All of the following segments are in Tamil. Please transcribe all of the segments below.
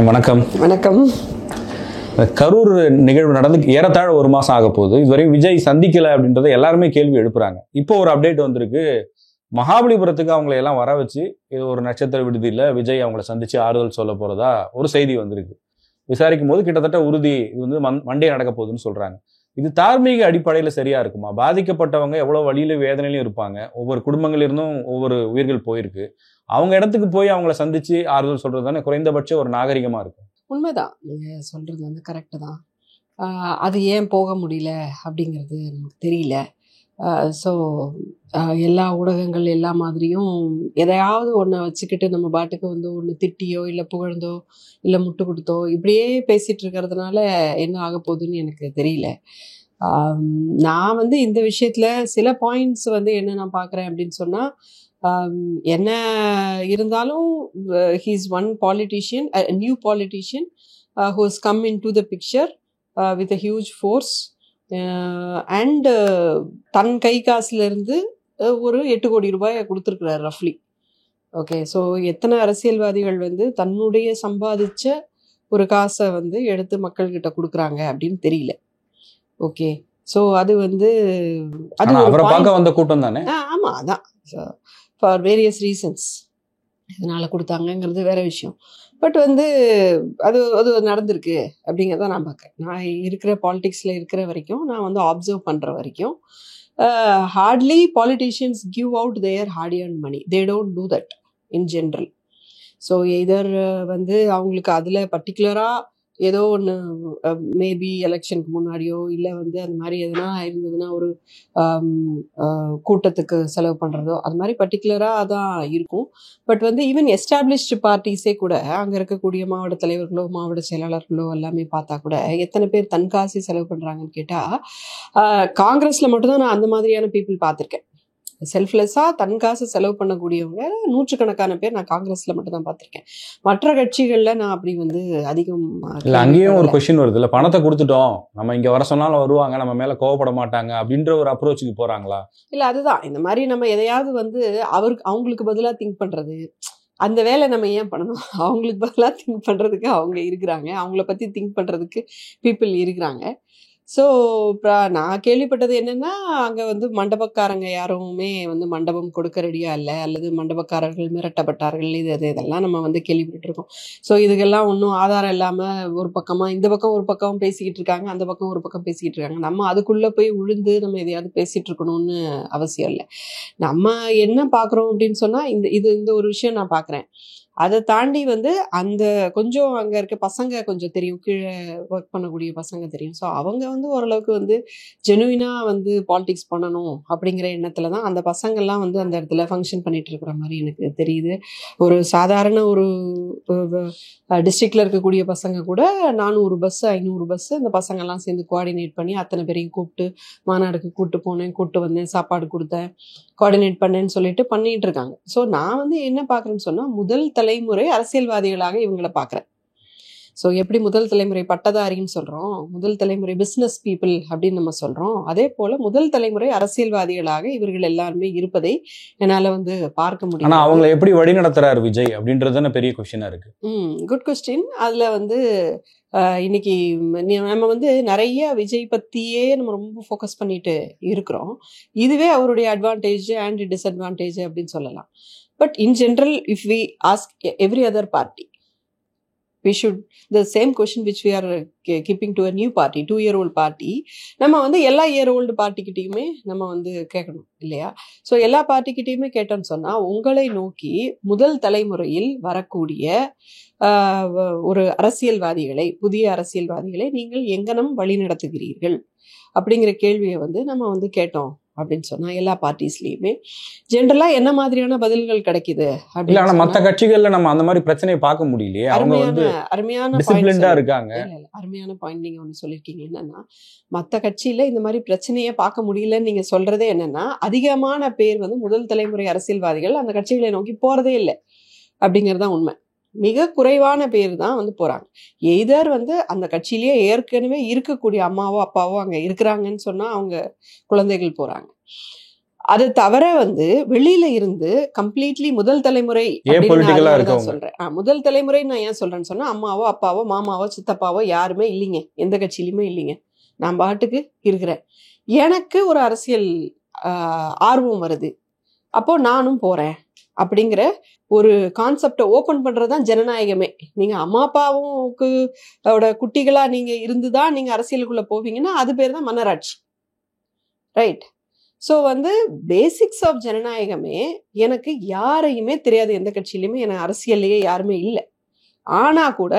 வணக்கம். வணக்கம். கரூர் நிகழ்வு நடந்து ஏறத்தாழ ஒரு மாசம் ஆக போகுது. இதுவரை விஜய் சந்திக்கல அப்படின்றத எல்லாருமே கேள்வி எழுப்புறாங்க. இப்போ ஒரு அப்டேட் வந்திருக்கு. மகாபலிபுரத்துக்கு அவங்களை எல்லாம் வர வச்சு இது ஒரு நட்சத்திர விடுதியில விஜய் அவங்களை சந்திச்சு ஆறுதல் சொல்ல போறதா ஒரு செய்தி வந்திருக்கு. விசாரிக்கும் போது கிட்டத்தட்ட உறுதி இது வந்து மண்டே நடக்க போகுதுன்னு சொல்றாங்க. இது தார்மீக அடிப்படையில சரியா இருக்குமா? பாதிக்கப்பட்டவங்க எவ்வளவு வழியிலும் வேதனையிலும் இருப்பாங்க. ஒவ்வொரு குடும்பங்களிலிருந்தும் ஒவ்வொரு உயிர்கள் போயிருக்கு. அவங்க இடத்துக்கு போய் அவங்கள சந்திச்சு ஆறுதல் சொல்றது தானே குறைந்தபட்சம் ஒரு நாகரிகமா இருக்கும். உண்மைதான், நீங்க சொல்றது வந்து கரெக்டு தான். அது ஏன் போக முடியல அப்படிங்கிறது நமக்கு தெரியல. ஸோ எல்லா ஊடகங்கள் எல்லா மாதிரியும் எதையாவது ஒன்றை வச்சுக்கிட்டு நம்ம பாட்டுக்கு வந்து ஒன்று திட்டியோ இல்லை புகழ்ந்தோ இல்லை முட்டு கொடுத்தோ இப்படியே பேசிகிட்டு இருக்கிறதுனால என்ன ஆக போகுதுன்னு எனக்கு தெரியல. நான் வந்து இந்த விஷயத்தில் சில பாயிண்ட்ஸ் வந்து என்ன நான் பார்க்குறேன் அப்படின்னு சொன்னால், என்ன இருந்தாலும் he's one politician, new politician who has come into the picture with a huge force and தன் கை காசுலேருந்து ஒரு 8 கோடி ரூபாயை கொடுத்துருக்குறாரு ரஃப்லி. ஓகே, ஸோ எத்தனை அரசியல்வாதிகள் வந்து தன்னுடைய சம்பாதிச்ச ஒரு காசை வந்து எடுத்து மக்கள்கிட்ட கொடுக்குறாங்க அப்படின்னு தெரியல. ஓகே, ஸோ அது வந்து அது அவரை பார்க்க வந்த கூட்டம் தானே. ஆமாம், அதான் ஃபார் வேரியஸ் ரீசன்ஸ் இதனால் கொடுத்தாங்கங்கிறது வேற விஷயம். பட் வந்து அது அது நடந்திருக்கு அப்படிங்கிறத நான் பார்க்குறேன். நான் இருக்கிற பாலிடிக்ஸில் இருக்கிற வரைக்கும், நான் வந்து அப்சர்வ் பண்ணுற வரைக்கும், hardly politicians give out their hard earn money. They don't do that in general. So either வந்து அவங்களுக்கு அதில் பர்டிகுலராக ஏதோ ஒன்று மேபி எலெக்ஷனுக்கு முன்னாடியோ இல்லை வந்து அந்த மாதிரி எதுனா இருந்ததுன்னா ஒரு கூட்டத்துக்கு செலவு பண்ணுறதோ அது மாதிரி பர்டிகுலராக தான் இருக்கும். பட் வந்து ஈவன் எஸ்டாப்ளிஷ்டு பார்ட்டிஸே கூட அங்கே இருக்கக்கூடிய மாவட்ட தலைவர்களோ மாவட்ட செயலாளர்களோ எல்லாமே பார்த்தா கூட எத்தனை பேர் தன்காசி செலவு பண்ணுறாங்கன்னு கேட்டால் காங்கிரஸில் மட்டும்தான் நான் அந்த மாதிரியான பீப்புள் பார்த்துருக்கேன். செல்ஃப்லெஸ்ஸாக தன் காசு செலவு பண்ணக்கூடியவங்க நூற்றுக்கணக்கான பேர் நான் காங்கிரஸில் மட்டும்தான் பார்த்துருக்கேன். மற்ற கட்சிகளில் நான் அப்படி வந்து அதிகம் இல்லை. அங்கேயும் ஒரு கொஸ்டின் வருது இல்லை, பணத்தை கொடுத்துட்டோம் நம்ம இங்கே வர சொன்னாலும் வருவாங்க, நம்ம மேலே கோவப்பட மாட்டாங்க அப்படின்ற ஒரு அப்ரோச்சுக்கு போகிறாங்களா? இல்லை, அதுதான் இந்த மாதிரி நம்ம எதையாவது வந்து அவங்களுக்கு பதிலாக திங்க் பண்ணுறது, அந்த வேலை நம்ம ஏன் பண்ணணும்? அவங்களுக்கு பதிலாக திங்க் பண்ணுறதுக்கு அவங்க இருக்கிறாங்க, அவங்கள பற்றி திங்க் பண்ணுறதுக்கு பீப்புள் இருக்கிறாங்க. ஸோ நான் கேள்விப்பட்டது என்னென்னா, அங்கே வந்து மண்டபக்காரங்க யாருமே வந்து மண்டபம் கொடுக்க ரெடியாக இல்லை, அல்லது மண்டபக்காரர்கள் மிரட்டப்பட்டார்கள், இதெல்லாம் நம்ம வந்து கேள்விப்பட்டிருக்கோம். ஸோ இதுக்கெல்லாம் ஒன்றும் ஆதாரம் இல்லாமல் ஒரு பக்கமாக இந்த பக்கம் ஒரு பக்கம் பேசிக்கிட்டு இருக்காங்க, அந்த பக்கம் ஒரு பக்கம் பேசிக்கிட்டு இருக்காங்க. நம்ம அதுக்குள்ளே போய் விழுந்து நம்ம எதையாவது பேசிகிட்டு இருக்கணும்னு அவசியம் இல்லை. நம்ம என்ன பார்க்குறோம் அப்படின்னு சொன்னால், இந்த ஒரு விஷயம் நான் பார்க்குறேன். அதை தாண்டி வந்து அந்த கொஞ்சம் அங்கே இருக்க பசங்க கொஞ்சம் தெரியும், கீழே ஒர்க் பண்ணக்கூடிய பசங்க தெரியும். ஸோ அவங்க வந்து ஓரளவுக்கு வந்து ஜெனுவினாக வந்து பாலிடிக்ஸ் பண்ணணும் அப்படிங்கிற எண்ணத்தில் தான் அந்த பசங்கள்லாம் வந்து அந்த இடத்துல ஃபங்க்ஷன் பண்ணிட்டு இருக்கிற மாதிரி எனக்கு தெரியுது. ஒரு சாதாரண ஒரு டிஸ்ட்ரிக்டில் இருக்கக்கூடிய பசங்க கூட 400 பஸ்ஸு 500 பஸ்ஸு அந்த பசங்கள்லாம் சேர்ந்து கோஆர்டினேட் பண்ணி அத்தனை பேரையும் கூப்பிட்டு மாநாடுக்கு கூப்பிட்டு போனேன், கூப்பிட்டு வந்தேன், சாப்பாடு கொடுத்தேன், கோஆர்டினேட் பண்ணேன்னு சொல்லிட்டு பண்ணிட்டு இருக்காங்க. ஸோ நான் வந்து என்ன பார்க்குறேன்னு சொன்னால், முதல் தலைமுறை அரசியல்வாதிகளாக இவங்களை பார்க்குறேன். ஸோ எப்படி முதல் தலைமுறை பட்டதாரின்னு சொல்கிறோம், முதல் தலைமுறை பிஸ்னஸ் பீப்புள் அப்படின்னு நம்ம சொல்கிறோம், அதே போல் முதல் தலைமுறை அரசியல்வாதிகளாக இவர்கள் எல்லாருமே இருப்பதை என்னால் வந்து பார்க்க முடியும். ஆனால் அவங்களை எப்படி வழி நடத்துறாரு விஜய் அப்படின்றது பெரிய கொஸ்டினாக இருக்குது. Good question. அதில் வந்து இன்னைக்கு நம்ம வந்து நிறைய விஜய் பற்றியே நம்ம ரொம்ப ஃபோக்கஸ் பண்ணிட்டு இருக்கிறோம். இதுவே அவருடைய அட்வான்டேஜ் அண்ட் டிஸ்அட்வான்டேஜ் அப்படின்னு சொல்லலாம். But in general if we ask every other party, we should the same question which we are keeping to a new party, 2-year-old party, நம்ம வந்து எல்லா இயர்-ஓல்டு பார்ட்டிக்கிட்டையுமே நம்ம வந்து கேட்கணும் இல்லையா? ஸோ எல்லா பார்ட்டிக்கிட்டையுமே கேட்டோன்னு சொன்னால், உங்களை நோக்கி முதல் தலைமுறையில் வரக்கூடிய ஒரு அரசியல்வாதிகளை, புதிய அரசியல்வாதிகளை நீங்கள் எங்கனம் வழி நடத்துகிறீர்கள் அப்படிங்கிற கேள்வியை வந்து நம்ம வந்து கேட்டோம் அப்படின்னு சொன்னால், எல்லா பார்ட்டிஸ்லேயுமே ஜென்ரலாக என்ன மாதிரியான பதில்கள் கிடைக்குது அப்படின்னு. மற்ற கட்சிகளில் நம்ம அந்த மாதிரி பிரச்சனையை பார்க்க முடியலையே. அருமையான இருக்காங்க. அருமையான பாயிண்ட் நீங்கள் ஒன்று சொல்லியிருக்கீங்க. என்னன்னா, மற்ற கட்சியில் இந்த மாதிரி பிரச்சனையை பார்க்க முடியலன்னு நீங்கள் சொல்கிறதே என்னன்னா, அதிகமான பேர் வந்து முதல் தலைமுறை அரசியல்வாதிகள் அந்த கட்சிகளை நோக்கி போகிறதே இல்லை அப்படிங்கிறது தான் உண்மை. மிக குறைவான பேர் தான் வந்து போகிறாங்க. எய்தர் வந்து அந்த கட்சியிலேயே ஏற்கனவே இருக்கக்கூடிய அம்மாவோ அப்பாவோ அங்கே இருக்கிறாங்கன்னு சொன்னால் அவங்க குழந்தைகள் போகிறாங்க. அது தவிர வந்து வெளியில இருந்து கம்ப்ளீட்லி முதல் தலைமுறை சொல்றேன். முதல் தலைமுறை நான் ஏன் சொல்றேன்னு சொன்னா, அம்மாவோ அப்பாவோ மாமாவோ சித்தப்பாவோ யாருமே இல்லைங்க, எந்த கட்சியிலுமே இல்லைங்க. நான் பாட்டுக்கு இருக்கிறேன். எனக்கு ஒரு அரசியல் ஆர்வம் வருது, அப்போ நானும் போறேன் அப்படிங்கிற ஒரு கான்செப்டை ஓபன் பண்றதுதான் ஜனநாயகமே. நீங்க அம்மா அப்பாவுக்கு குட்டிகளா நீங்க இருந்துதான் நீங்க அரசியலுக்குள்ள போவீங்கன்னா அது பேர் தான் மன்னராட்சி, ரைட்? ஸோ வந்து பேசிக்ஸ் ஆஃப் ஜனநாயகமே எனக்கு யாரையுமே தெரியாது, எந்த கட்சியிலுமே எனக்கு அரசியல்லையே யாருமே இல்லை. ஆனா கூட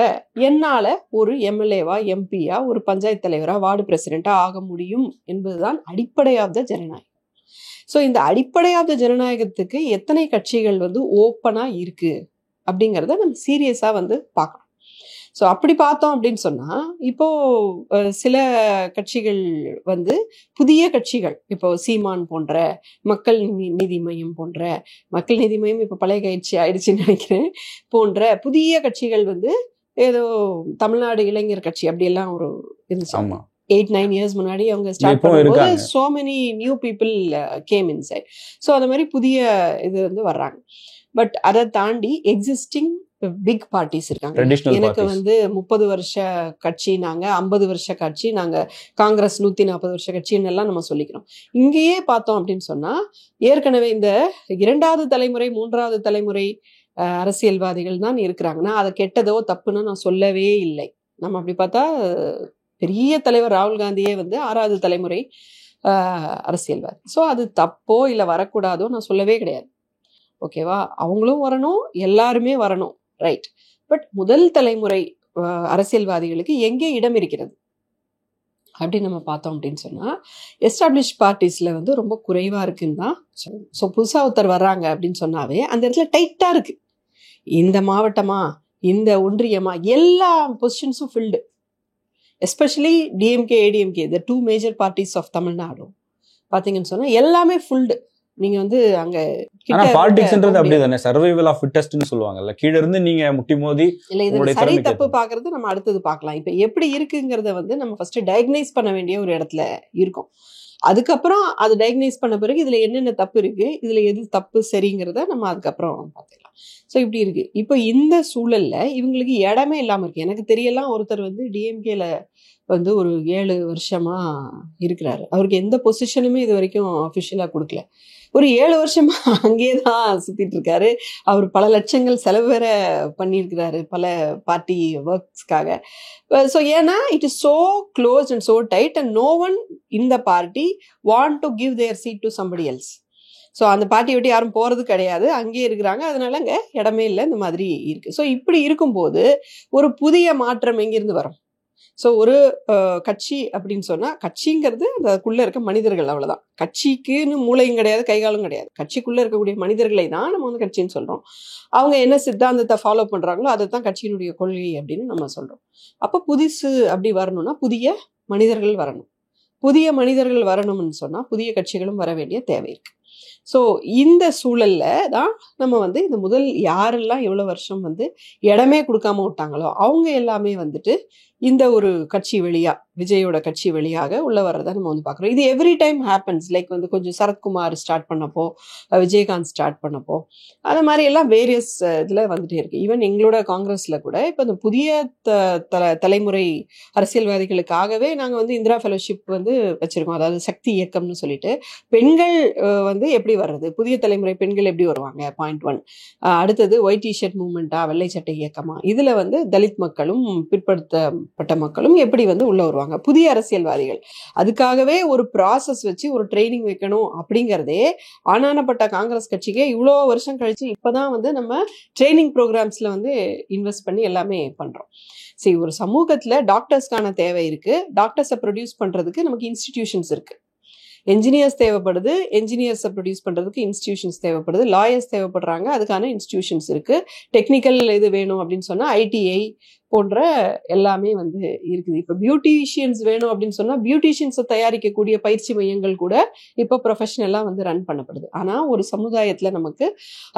என்னால ஒரு எம்எல்ஏவா எம்பியா ஒரு பஞ்சாயத்து தலைவரா வார்டு பிரசிடென்டா ஆக முடியும் என்பதுதான் அடிப்படை ஆஃப் த ஜனநாயகம். ஸோ இந்த அடிப்படை ஆஃப் த ஜனநாயகத்துக்கு எத்தனை கட்சிகள் வந்து ஓப்பனா இருக்கு அப்படிங்கிறத நம்ம சீரியஸா வந்து பார்க்கணும். ஸோ அப்படி பார்த்தோம் அப்படின்னு சொன்னா, இப்போ சில கட்சிகள் வந்து புதிய கட்சிகள், இப்போ சீமான் போன்ற, மக்கள் நீதி மையம் போன்ற, மக்கள் நீதி மையம் இப்போ பழைய கட்சி ஆயிடுச்சுன்னு நினைக்கிறேன், போன்ற புதிய கட்சிகள் வந்து ஏதோ தமிழ்நாடு இளைஞர் கட்சி அப்படியெல்லாம் ஒரு இருந்துச்சு. 8-9 years முன்னாடி அவங்க ஸ்டார்ட் பண்ணும்போது so many new people came inside. So அந்த மாதிரி புதிய இது வந்து வர்றாங்க. பட் அதை தாண்டி எக்ஸிஸ்டிங் பிக் பார்ட்டிஸ் இருக்காங்க. எனக்கு வந்து 30 வருஷ கட்சி நாங்க, 50 வருஷ கட்சி நாங்க, காங்கிரஸ் 140 வருஷ கட்சின்னு எல்லாம் நம்ம சொல்லிக்கிறோம். இங்கேயே பார்த்தோம் அப்படின்னு சொன்னா, ஏற்கனவே இந்த 2வது தலைமுறை 3வது தலைமுறை அரசியல்வாதிகள் தான் இருக்கிறாங்கன்னா அதை கெட்டதோ தப்புன்னு நான் சொல்லவே இல்லை. நம்ம அப்படி பார்த்தா பெரிய தலைவர் ராகுல் காந்தியே வந்து 6வது தலைமுறை அரசியல்வாதி. ஸோ அது தப்போ இல்லை வரக்கூடாதோ நான் சொல்லவே கிடையாது, ஓகேவா? அவங்களும் வரணும், எல்லாருமே வரணும், ரைட்? பட் முதல் தலைமுறை அரசியல்வாதிகளுக்கு எங்கே இடம் இருக்கிறது அப்படின்னு நம்ம பார்த்தோம் அப்படின்னு சொன்னா, எஸ்டாப்ளிஷ் பார்ட்டிஸ்ல வந்து ரொம்ப குறைவா இருக்குன்னு தான் சொல்லணும். ஸோ புதுசா ஒருத்தர் வர்றாங்க அப்படின்னு சொன்னாவே அந்த இடத்துல டைட்டா இருக்கு. இந்த மாவட்டமா, இந்த ஒன்றியமா, எல்லா பொசிஷன்ஸும் filled. Especially DMK ADMK, the 2 major parties of Tamil Nadu பார்த்தீங்கன்னு சொன்னா எல்லாமே ஃபுல்டு. நீங்க வந்து அங்க பாலிடிக்ஸ்ன்றது அப்படிதானே, சர்வைவல் ஆஃப் ஃபிட்டஸ்ட்னு சொல்லுவாங்கல்ல, கீழ இருந்து நீங்க முட்டி மோதி இல்ல, இது சரி தப்பு பாக்குறது நம்ம அடுத்தது பார்க்கலாம். இப்ப எப்படி இருக்குங்கிறத வந்து நம்ம ஃபர்ஸ்ட் டயக்னைஸ் பண்ண வேண்டிய ஒரு இடத்துல இருக்கும். அதுக்கப்புறம் அது டயக்னைஸ் பண்ண பிறகு இதுல என்னென்ன தப்பு இருக்கு, இதுல எது தப்பு சரிங்கிறத நம்ம அதுக்கப்புறம் பார்த்துக்கலாம். ஸோ இப்படி இருக்கு. இப்போ இந்த சூழல்ல இவங்களுக்கு இடமே இல்லாம இருக்கு. எனக்கு தெரியலாம் ஒருத்தர் வந்து டிஎம்கேல வந்து ஒரு 7 வருஷமா இருக்கிறாரு. அவருக்கு எந்த பொசிஷனுமே இது வரைக்கும் அஃபிஷியலா கொடுக்கல. ஒரு 7 வருஷமா அங்கேயே தான் சுத்திட்டு இருக்காரு. அவர் பல லட்சங்கள் செலவு வேற பண்ணியிருக்கிறாரு பல பார்ட்டி ஒர்க்ஸ்க்காக. ஸோ ஏன்னா it is so close and so tight and no one in the party want to give their seat to somebody else. So அந்த பார்ட்டியை விட்டு யாரும் போகிறது கிடையாது, அங்கேயே இருக்கிறாங்க. அதனால அங்கே இடமே இல்லை, இந்த மாதிரி இருக்குது. ஸோ இப்படி இருக்கும்போது ஒரு புதிய மாற்றம் எங்கேருந்து வரும்? ஸோ ஒரு கட்சி அப்படின்னு சொன்னால், கட்சிங்கிறது அதுக்குள்ளே இருக்க மனிதர்கள், அவ்வளோதான். கட்சிக்குன்னு மூளையும் கிடையாது, கைகாலும் கிடையாது. கட்சிக்குள்ளே இருக்கக்கூடிய மனிதர்களை தான் நம்ம வந்து கட்சின்னு சொல்கிறோம். அவங்க என்ன சித்தாந்தத்தை ஃபாலோ பண்ணுறாங்களோ அதை தான் கட்சியினுடைய கொள்கை அப்படின்னு நம்ம சொல்கிறோம். அப்போ புதுசு அப்படி வரணும்னா புதிய மனிதர்கள் வரணும். புதிய மனிதர்கள் வரணும்னு சொன்னால் புதிய கட்சிகளும் வர வேண்டிய தேவை இருக்குது. ஸோ இந்த சூழல்ல தான் நம்ம வந்து இந்த முதல் யாரெல்லாம் எவ்வளோ வருஷம் வந்து இடமே கொடுக்காம விட்டாங்களோ அவங்க எல்லாமே வந்துட்டு இந்த ஒரு கட்சி வழியா, விஜயோட கட்சி வழியாக உள்ள வர்றதை நம்ம வந்து பார்க்குறோம். இது எவ்ரி டைம் ஹேப்பன்ஸ். லைக் வந்து கொஞ்சம் சரத்குமார் ஸ்டார்ட் பண்ணப்போ, விஜயகாந்த் ஸ்டார்ட் பண்ணப்போ, அந்த மாதிரி எல்லாம் வேரியஸ் இதில் வந்துட்டே இருக்கு. ஈவன் எங்களோட காங்கிரஸில் கூட இப்போ இந்த புதிய தலைமுறை அரசியல்வாதிகளுக்காகவே நாங்கள் வந்து இந்திரா ஃபெலோஷிப் வந்து வச்சுருக்கோம். அதாவது சக்தி இயக்கம்னு சொல்லிட்டு பெண்கள் வந்து எப்படி வர்றது, புதிய தலைமுறை பெண்கள் எப்படி வருவாங்க, பாயிண்ட் 1. அடுத்தது ஒயிட் டிஷர்ட் மூவ்மெண்ட்டா, வெள்ளை சட்டை இயக்கமா, இதில் வந்து தலித் மக்களும் பிற்படுத்தப்பட்ட மக்களும் எப்படி வந்து உள்ள வருவாங்க, புதிய அரசியல்வாதிகள். அதுக்காகவே ஒரு ப்ராசஸ் வச்சு ஒரு ட்ரைனிங் வைக்கணும் அப்படிங்கிறதே ஆனானப்பட்ட காங்கிரஸ் கட்சிக்கே இவ்வளோ வருஷம் கழிச்சு இப்போதான் வந்து நம்ம ட்ரைனிங் ப்ரோக்ராம்ஸில் வந்து இன்வெஸ்ட் பண்ணி எல்லாமே பண்ணுறோம். சரி, ஒரு சமூகத்தில் டாக்டர்ஸ்க்கான தேவை இருக்குது. டாக்டர்ஸை ப்ரொடியூஸ் பண்ணுறதுக்கு நமக்கு இன்ஸ்டிடியூஷன்ஸ் இருக்குது. என்ஜினியர்ஸ் தேவைப்படுது, என்ஜினியர்ஸை ப்ரொடியூஸ் பண்ணுறதுக்கு இன்ஸ்டிடியூஷன்ஸ் தேவைப்படுது. லாயர்ஸ் தேவைப்படுறாங்க, அதுக்கான இன்ஸ்டிடியூஷன்ஸ் இருக்குது. டெக்னிக்கல் இது வேணும் அப்படின்னு சொன்னால் ஐடிஐ போன்ற எல்லாமே வந்து இருக்குது. இப்போ பியூட்டிஷியன்ஸ் வேணும் அப்படின்னு சொன்னால் பியூட்டிஷியன்ஸை தயாரிக்கக்கூடிய பயிற்சி மையங்கள் கூட இப்போ ப்ரொஃபஷனலாக வந்து ரன் பண்ணப்படுது. ஆனால் ஒரு சமுதாயத்தில் நமக்கு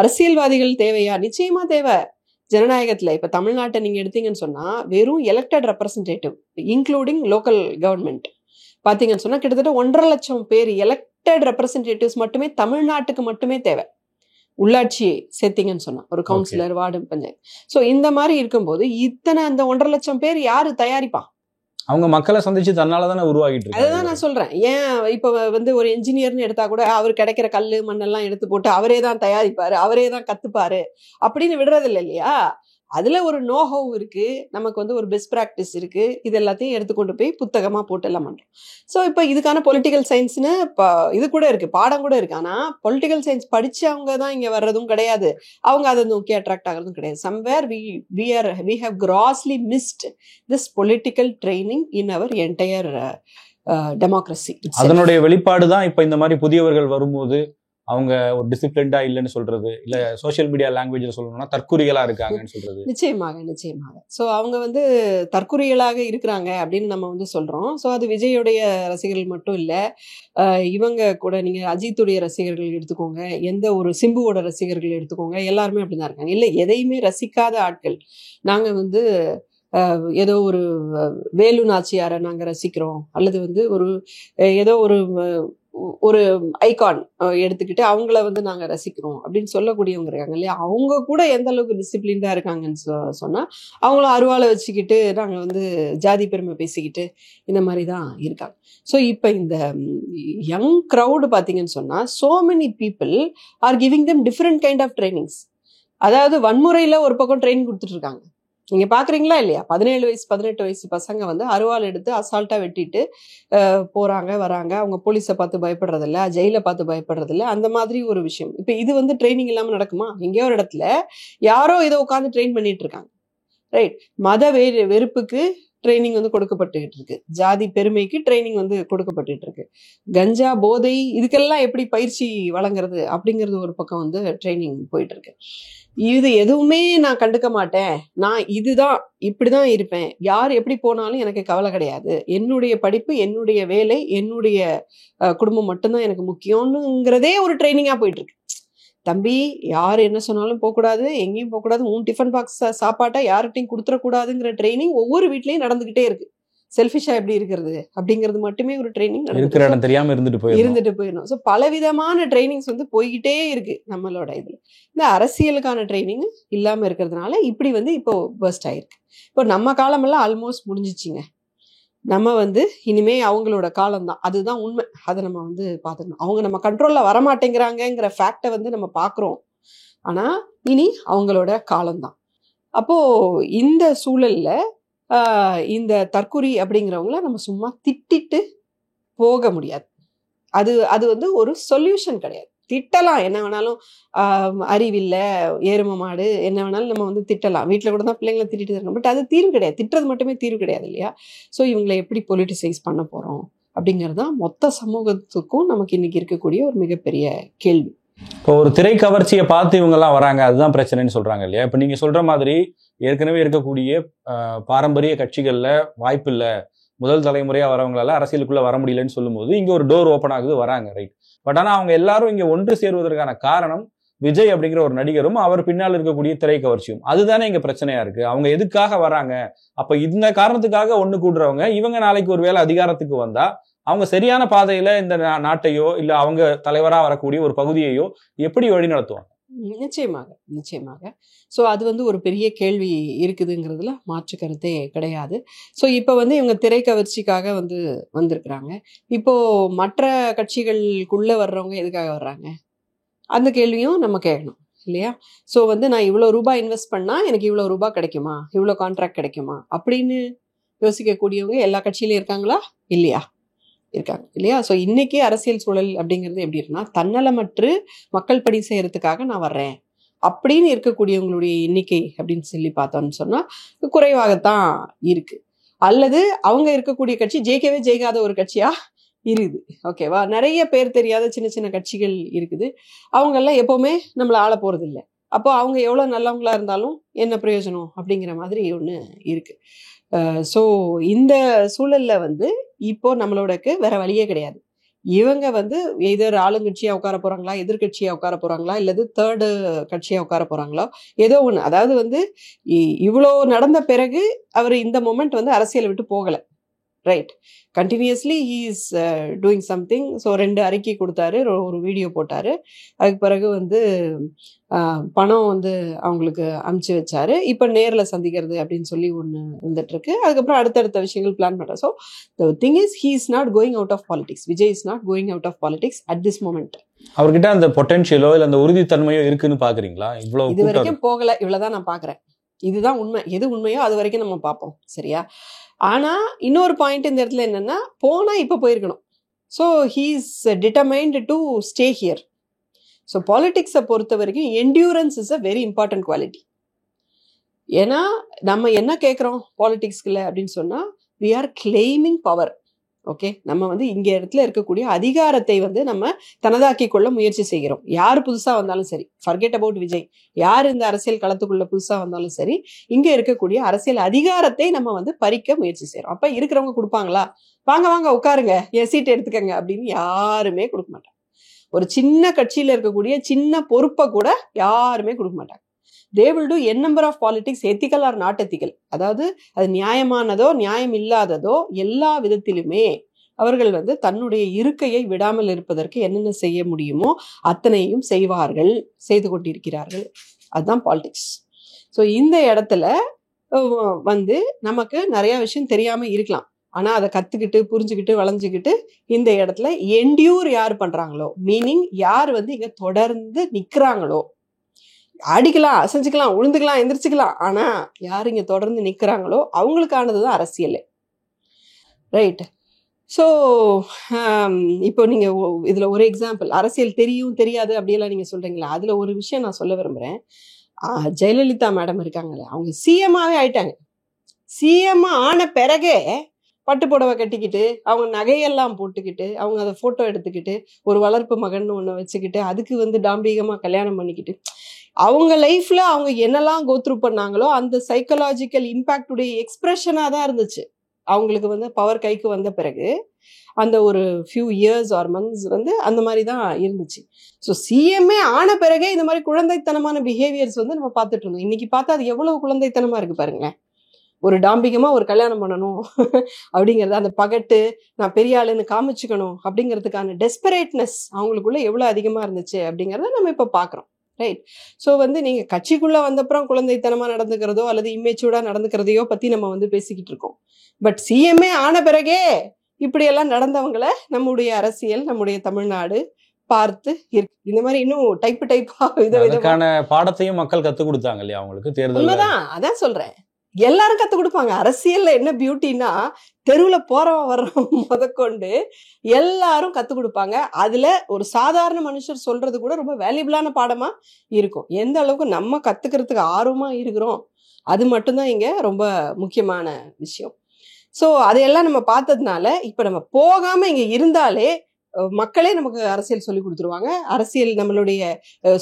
அரசியல்வாதிகள் தேவையா? நிச்சயமாக தேவை. ஜனநாயகத்தில் இப்போ தமிழ்நாட்டை நீங்கள் எடுத்தீங்கன்னு சொன்னால் வெறும் elected representative including local government பார்த்தீங்கன்னு சொன்னால் கிட்டத்தட்ட 1.5 லட்சம் பேர் எலெக்டட் ரெப்ரசன்டேட்டிவ்ஸ் மட்டுமே தமிழ்நாட்டுக்கு மட்டுமே தேவை. உள்ளாட்சி சேர்த்தீங்கன்னு சொன்னா ஒரு கவுன்சிலர், வார்டு, பஞ்சாயத்து. ஸோ இந்த மாதிரி இருக்கும்போது இத்தனை அந்த 1.5 லட்சம் பேர் யாரு தயாரிப்பா? அவங்க மக்களை சந்திச்சு தன்னால தானே உருவாகிட்டு இருக்கு. அதுதான் நான் சொல்றேன். ஏன் இப்போ வந்து ஒரு என்ஜினியர்னு எடுத்தா கூட அவர் கிடைக்கிற கல்லு மண்ணெல்லாம் எடுத்து போட்டு அவரே தான் தயாரிப்பாரு, அவரே தான் கத்துப்பாரு அப்படின்னு விடுறது இல்லை இல்லையா? அதுல ஒரு நோஹவ் இருக்கு, நமக்கு வந்து ஒரு பெஸ்ட் ப்ராக்டிஸ் இருக்கு, இது எல்லாத்தையும் எடுத்துக்கொண்டு போய் புத்தகமா போட்டு எல்லாம் பண்றோம். ஸோ இப்போ இதுக்கான பொலிட்டிக்கல் சயின்ஸ்னு இது கூட இருக்கு, பாடம் கூட இருக்கு. ஆனா பொலிட்டிக்கல் சயின்ஸ் படிச்சவங்க தான் இங்க வர்றதும் கிடையாது, அவங்க அதை நோக்கி அட்ராக்ட் ஆகிறதும் கிடையாது. Somewhere we have grossly missed this political training in our entire democracy. அதனுடைய வெளிப்பாடு தான் இப்ப இந்த மாதிரி புதியவர்கள் வரும்போது அவங்க ஒரு டிசிப்ளின்டா இல்லைன்னு சொல்றது, இல்ல சோசியல் மீடியா லாங்குவேஜ்ல சொல்லணும்னா தற்குறிகளா இருக்காங்கன்னு சொல்றது. நிச்சயமாக. ஸோ அவங்க வந்து தற்குறிகளாக இருக்கிறாங்க அப்படின்னு நம்ம வந்து சொல்றோம். ஸோ அது விஜயோடைய ரசிகர்கள் மட்டும் இல்லை, இவங்க கூட நீங்க அஜித்துடைய ரசிகர்கள் எடுத்துக்கோங்க, எந்த ஒரு சிம்புவோட ரசிகர்கள் எடுத்துக்கோங்க, எல்லாருமே அப்படிதான் இருக்காங்க. இல்லை எதையுமே ரசிக்காத ஆட்கள். நாங்க வந்து ஏதோ ஒரு வேலு நாச்சியாரை நாங்க ரசிக்கிறோம், அல்லது வந்து ஒரு ஏதோ ஒரு ஐகான் எடுத்துக்கிட்டு அவங்கள வந்து நாங்க ரசிக்கிறோம் அப்படின்னு சொல்லக்கூடியவங்க இருக்காங்க இல்லையா? அவங்க கூட எந்த அளவுக்கு டிசிப்ளின்டா இருக்காங்கன்னு சொன்னா அவங்கள அருவாளை வச்சுக்கிட்டு நாங்க வந்து ஜாதி பெருமை பேசிக்கிட்டு இந்த மாதிரி தான் இருக்காங்க. ஸோ இப்போ இந்த யங் க்ரௌடு பார்த்தீங்கன்னு சொன்னா so many people are giving them different kind of trainings. அதாவது வன்முறையில ஒரு பக்கம் ட்ரைனிங் கொடுத்துட்டு இருக்காங்க. நீங்க பாக்குறீங்களா இல்லையா? 17 வயசு 18 வயசு பசங்க வந்து அருவாள் எடுத்து அசால்ட்டா வெட்டிட்டு போறாங்க வராங்க. அவங்க போலீஸை பார்த்து பயப்படுறதில்ல, ஜெயில பார்த்து பயப்படுறதில்ல, அந்த மாதிரி ஒரு விஷயம். இப்ப இது வந்து ட்ரைனிங் இல்லாம நடக்குமா? எங்கேயோ ஒரு இடத்துல யாரோ இதை உட்காந்து ட்ரெயின் பண்ணிட்டு இருக்காங்க, ரைட்? மத வெறுப்புக்கு ட்ரைனிங் வந்து கொடுக்கப்பட்டுக்கிட்டு இருக்கு, ஜாதி பெருமைக்கு ட்ரைனிங் வந்து கொடுக்கப்பட்டுட்டு இருக்கு, கஞ்சா போதை இதுக்கெல்லாம் எப்படி பயிற்சி வழங்குறது அப்படிங்கிறது ஒரு பக்கம் வந்து ட்ரைனிங் போயிட்டு இருக்கு. இது எதுவுமே நான் கண்டுக்க மாட்டேன், நான் இதுதான் இப்படிதான் இருப்பேன், யார் எப்படி போனாலும் எனக்கு கவலை கிடையாது, என்னுடைய படிப்பு, என்னுடைய வேலை, என்னுடைய குடும்பம் மட்டும்தான் எனக்கு முக்கியம்னுங்கிறதே ஒரு ட்ரைனிங்கா போயிட்டு இருக்கு. தம்பி யார் என்ன சொன்னாலும் போகக்கூடாது, எங்கேயும் போகக்கூடாது, உன் டிஃபன் பாக்ஸ் சாப்பாட்டை யார்கிட்டையும் கொடுத்துடக்கூடாதுங்கிற ட்ரைனிங் ஒவ்வொரு வீட்லயும் நடந்துகிட்டே இருக்கு. செல்ஃபிஷா எப்படி இருக்கிறது அப்படிங்கிறது மட்டுமே ஒரு ட்ரைனிங் இருக்கிற இடம் தெரியாம இருந்துட்டு போயிடணும். ஸோ பலவிதமான ட்ரைனிங்ஸ் வந்து போய்கிட்டே இருக்கு நம்மளோட இதுல. இந்த அரசியலுக்கான ட்ரைனிங் இல்லாம இருக்கிறதுனால இப்படி வந்து இப்போ பர்ஸ்ட் ஆயிருக்கு. இப்போ நம்ம காலமெல்லாம் ஆல்மோஸ்ட் முடிஞ்சிச்சிங்க. நம்ம வந்து இனிமே அவங்களோட காலம்தான், அதுதான் உண்மை. அதை நம்ம வந்து பார்த்துக்கணும். அவங்க நம்ம கண்ட்ரோல்ல வரமாட்டேங்கிறாங்கிற ஃபேக்டை வந்து நம்ம பார்க்குறோம். ஆனா இனி அவங்களோட காலம்தான். அப்போ இந்த சூழல்ல இந்த தற்குறி அப்படிங்கிறவங்கள நம்ம சும்மா திட்டிட்டு போக முடியாது. அது வந்து ஒரு சொல்யூஷன் கிடையாது. திட்டலாம், என்ன வேணாலும், அறிவில்லை, எரும மாடு, என்ன வேணாலும் நம்ம வந்து திட்டலாம். வீட்டில் கூட தான் பிள்ளைங்களை திட்டிட்டு இருக்கோம். பட் அது தீர்வு கிடையாது. திட்டுறது மட்டுமே தீர்வு கிடையாது இல்லையா? ஸோ இவங்களை எப்படி பொலிட்டிசைஸ் பண்ண போகிறோம் அப்படிங்கிறது தான் மொத்த சமூகத்துக்கும் நமக்கு இன்னைக்கு இருக்கக்கூடிய ஒரு மிகப்பெரிய கேள்வி. இப்போ ஒரு திரை கவர்ச்சியை பார்த்து இவங்கெல்லாம் வராங்க, அதுதான் பிரச்சனைன்னு சொல்றாங்க இல்லையா? இப்போ நீங்க சொல்ற மாதிரி ஏற்கனவே இருக்கக்கூடிய பாரம்பரிய கட்சிகள்ல வாய்ப்பு இல்லை, முதல் தலைமுறையா வரவங்களால அரசியலுக்குள்ள வர முடியலன்னு சொல்லும்போது இங்க ஒரு டோர் ஓப்பன் ஆகுது, வராங்க, ரைட்? பட் ஆனா அவங்க எல்லாரும் இங்க ஒன்று சேருவதற்கான காரணம் விஜய் அப்படிங்கிற ஒரு நடிகரும் அவர் பின்னால் இருக்கக்கூடிய திரை கவர்ச்சியும். அதுதானே இங்க பிரச்சனையா இருக்கு. அவங்க எதுக்காக வராங்க? அப்ப இந்த காரணத்துக்காக ஒண்ணு கூடுறவங்க இவங்க நாளைக்கு ஒரு வேளை அதிகாரத்துக்கு வந்தா அவங்க சரியான பாதையில இந்த நாட்டையோ இல்ல அவங்க தலைவரா வரக்கூடிய ஒரு பகுதியையோ எப்படி வழி நடத்துவாங்க? நிச்சயமாக. ஸோ அது வந்து ஒரு பெரிய கேள்வி இருக்குதுங்கிறதுல மாற்று கருத்தே கிடையாது. ஸோ இப்போ வந்து இவங்க திரை கவர்ச்சிக்காக வந்து வந்திருக்கிறாங்க. இப்போ மற்ற கட்சிகளுக்குள்ள வர்றவங்க எதுக்காக வர்றாங்க? அந்த கேள்வியும் நம்ம கேட்கணும் இல்லையா? ஸோ வந்து நான் இவ்வளோ ரூபாய் இன்வெஸ்ட் பண்ணா எனக்கு இவ்வளோ ரூபாய் கிடைக்குமா, இவ்வளோ கான்ட்ராக்ட் கிடைக்குமா அப்படின்னு யோசிக்கக்கூடியவங்க எல்லா கட்சியிலும் இருக்காங்களா? இல்லையா? இருக்காங்க இல்லையா? ஸோ இன்னைக்கு அரசியல் சூழல் அப்படிங்கிறது எப்படி இருக்குன்னா, தன்னலமற்று மக்கள் பணி செய்யறதுக்காக நான் வர்றேன் அப்படின்னு இருக்கக்கூடியவங்களுடைய எண்ணிக்கை அப்படின்னு சொல்லி பார்த்தோம்னு சொன்னா குறைவாகத்தான் இருக்கு. அல்லது அவங்க இருக்கக்கூடிய கட்சி ஜெயிக்கவே ஜெயிக்காத ஒரு கட்சியா இருக்குது. ஓகேவா? நிறைய பேர் தெரியாத சின்ன சின்ன கட்சிகள் இருக்குது. அவங்கெல்லாம் எப்பவுமே நம்மளை ஆள போறது இல்லை. அப்போ அவங்க எவ்வளோ நல்லவங்களா இருந்தாலும் என்ன பிரயோஜனம் அப்படிங்கிற மாதிரி ஒன்று இருக்கு. ஸோ இந்த சூழல்ல வந்து இப்போ நம்மளோடக்கு வேற வழியே கிடையாது. இவங்க வந்து எதர் ஆளுங்கட்சியா உட்கார போறாங்களா, எதிர்கட்சியா உட்கார போறாங்களா, இல்லது தேர்டு கட்சியா உட்கார போறாங்களோ, ஏதோ ஒண்ணு. அதாவது வந்து இவ்வளோ நடந்த பிறகு அவர் இந்த மொமெண்ட் வந்து அரசியலை விட்டு போகல, right. Continuously he is doing something. So 2 அறிக்கை கொடுத்தாரு, ஒரு வீடியோ போட்டார். அதுக்கு பிறகு வந்து பணம் வந்து அவங்களுக்கு அமுச்சு வச்சாரு. இப்போ நேரில் சந்திக்கிறது அப்படின்னு சொல்லி ஒன்று இருந்துகிட்ருக்கு. அதுக்கப்புறம் அடுத்தடுத்த விஷயங்கள் பிளான் பண்ணுறாரு. So the thing is he is not going out of politics. Vijay is not going out of politics at this moment. அவர்கிட்ட அந்த பொட்டன்ஷியலோ இல்லை அந்த உறுதித்தன்மையோ இருக்குன்னு பார்க்குறீங்களா? இவ்வளோ இது வரைக்கும் போகலை, இவ்வளோதான் நான் பார்க்குறேன். இதுதான் உண்மை. எது உண்மையோ அது வரைக்கும் நம்ம பார்ப்போம், சரியா? ஆனால் இன்னொரு பாயிண்ட் இந்த இடத்துல என்னென்னா, போனால் இப்போ போயிருக்கணும். So he is determined to stay here. So பாலிட்டிக்ஸை பொறுத்த வரைக்கும் endurance is a very important quality. ஏன்னா நம்ம என்ன கேட்குறோம் பாலிட்டிக்ஸ்கில் அப்படின்னு சொன்னால், we are claiming power. Okay, நம்ம வந்து இங்கே இடத்துல இருக்கக்கூடிய அதிகாரத்தை வந்து நம்ம தனதாக்கி கொள்ள முயற்சி செய்கிறோம். யார் புதுசாக வந்தாலும் சரி, ஃபர்கெட் அபவுட் விஜய், யார் இந்த அரசியல் களத்துக்குள்ள புதுசாக வந்தாலும் சரி, இங்கே இருக்கக்கூடிய அரசியல் அதிகாரத்தை நம்ம வந்து பறிக்க முயற்சி செய்கிறோம். அப்போ இருக்கிறவங்க கொடுப்பாங்களா? வாங்க வாங்க உட்காருங்க, என் சீட்டை எடுத்துக்கங்க அப்படின்னு யாருமே கொடுக்க மாட்டாங்க. ஒரு சின்ன கட்சியில் இருக்கக்கூடிய சின்ன பொறுப்பை கூட யாருமே கொடுக்க மாட்டாங்க. they will do n number of politics, ethical or not ethical. அதாவது அது நியாயமானதோ நியாயம் இல்லாததோ எல்லா விதத்திலுமே அவர்கள் வந்து தன்னுடைய இருக்கையை விடாமல் இருப்பதற்கு என்னென்ன செய்ய முடியுமோ அத்தனையும் செய்வார்கள், செய்து கொண்டிருக்கிறார்கள். அதுதான் பாலிடிக்ஸ். ஸோ இந்த இடத்துல வந்து நமக்கு நிறைய விஷயம் தெரியாமல் இருக்கலாம். ஆனால் அதை கற்றுக்கிட்டு புரிஞ்சுக்கிட்டு வளைஞ்சிக்கிட்டு இந்த இடத்துல என்டியூர் யார் பண்ணுறாங்களோ, மீனிங் யார் வந்து இங்கே தொடர்ந்து நிற்கிறாங்களோ, அடிக்கலாம், அசைஞ்சிக்கலாம், உழுந்துக்கலாம், எந்திரிச்சிக்கலாம், ஆனால் யார் இங்கே தொடர்ந்து நிற்கிறாங்களோ அவங்களுக்கானது தான் அரசியல். ரைட். ஸோ இப்போ நீங்கள் இதில் ஒரு எக்ஸாம்பிள், அரசியல் தெரியும் தெரியாது அப்படியெல்லாம் நீங்கள் சொல்கிறீங்களா, அதில் ஒரு விஷயம் நான் சொல்ல விரும்புகிறேன். ஜெயலலிதா மேடம் இருக்காங்களே, அவங்க சிஎம்மாவே ஆயிட்டாங்க. சிஎம் ஆன பிறகே பட்டு புடவை கட்டிக்கிட்டு அவங்க நகையெல்லாம் போட்டுக்கிட்டு அவங்க அதை ஃபோட்டோ எடுத்துக்கிட்டு ஒரு வளர்ப்பு மகன் ஒன்று வச்சுக்கிட்டு அதுக்கு வந்து டாம்பீகமாக கல்யாணம் பண்ணிக்கிட்டு அவங்க லைஃப்பில் அவங்க என்னெல்லாம் கோத்ரூ பண்ணாங்களோ அந்த சைக்கலாஜிக்கல் இம்பேக்டுடைய எக்ஸ்பிரஷனாக தான் இருந்துச்சு. அவங்களுக்கு வந்து பவர் கைக்கு வந்த பிறகு அந்த ஒரு ஃபியூ இயர்ஸ் ஆர் மந்த்ஸ் வந்து அந்த மாதிரி தான் இருந்துச்சு. ஸோ சிஎம்ஏ ஆன பிறகே இந்த மாதிரி குழந்தைத்தனமான பிஹேவியர்ஸ் வந்து நம்ம பார்த்துட்டு இருந்தோம். இன்னைக்கு பார்த்தா அது எவ்வளவு குழந்தைத்தனமாக இருக்குது பாருங்களேன். ஒரு டாம்பிகமாக ஒரு கல்யாணம் பண்ணணும் அப்படிங்கிறது, அந்த பகட்டு நான் பெரிய ஆளுன்னு காமிச்சுக்கணும் அப்படிங்கிறதுக்கான டெஸ்பரேட்னஸ் அவங்களுக்குள்ள எவ்வளோ அதிகமாக இருந்துச்சு அப்படிங்கிறத நம்ம இப்போ பார்க்குறோம். ரைட். ஸோ வந்து நீங்கள் கட்சிக்குள்ளே வந்தப்புறம் குழந்தைத்தனமாக நடந்துக்கிறதோ அல்லது இம்மெச்சூர்டாக நடந்துக்கிறதையோ பற்றி நம்ம வந்து பேசிக்கிட்டு இருக்கோம். பட் சிஎம்ஏ ஆன பிறகே இப்படியெல்லாம் நடந்தவங்களை நம்முடைய அரசியல், நம்முடைய தமிழ்நாடு பார்த்து இருக்கு. இந்த மாதிரி இன்னும் டைப்பா இதுக்கான பாடத்தையும் மக்கள் கற்றுக் கொடுத்தாங்க இல்லையா அவங்களுக்கு தேர்தல். உண்மைதான், அதான் சொல்கிறேன். எல்லாரும் கற்றுக் கொடுப்பாங்க. அரசியல்ல என்ன பியூட்டின்னா, தெருவில் போறவன் வர்றவன் முதற்கொண்டு எல்லாரும் கற்றுக் கொடுப்பாங்க. அதுல ஒரு சாதாரண மனுஷர் சொல்றது கூட ரொம்ப வேல்யூபிளான பாடமா இருக்கும். எந்த அளவுக்கு நம்ம கத்துக்கிறதுக்கு ஆர்வமா இருக்கிறோம், அது மட்டும்தான் இங்க ரொம்ப முக்கியமான விஷயம். ஸோ அதையெல்லாம் நம்ம பார்த்ததுனால இப்போ நம்ம போகாம இங்க இருந்தாலே மக்களே நமக்கு அரசியல் சொல்லி கொடுத்துருவாங்க. அரசியல் நம்மளுடைய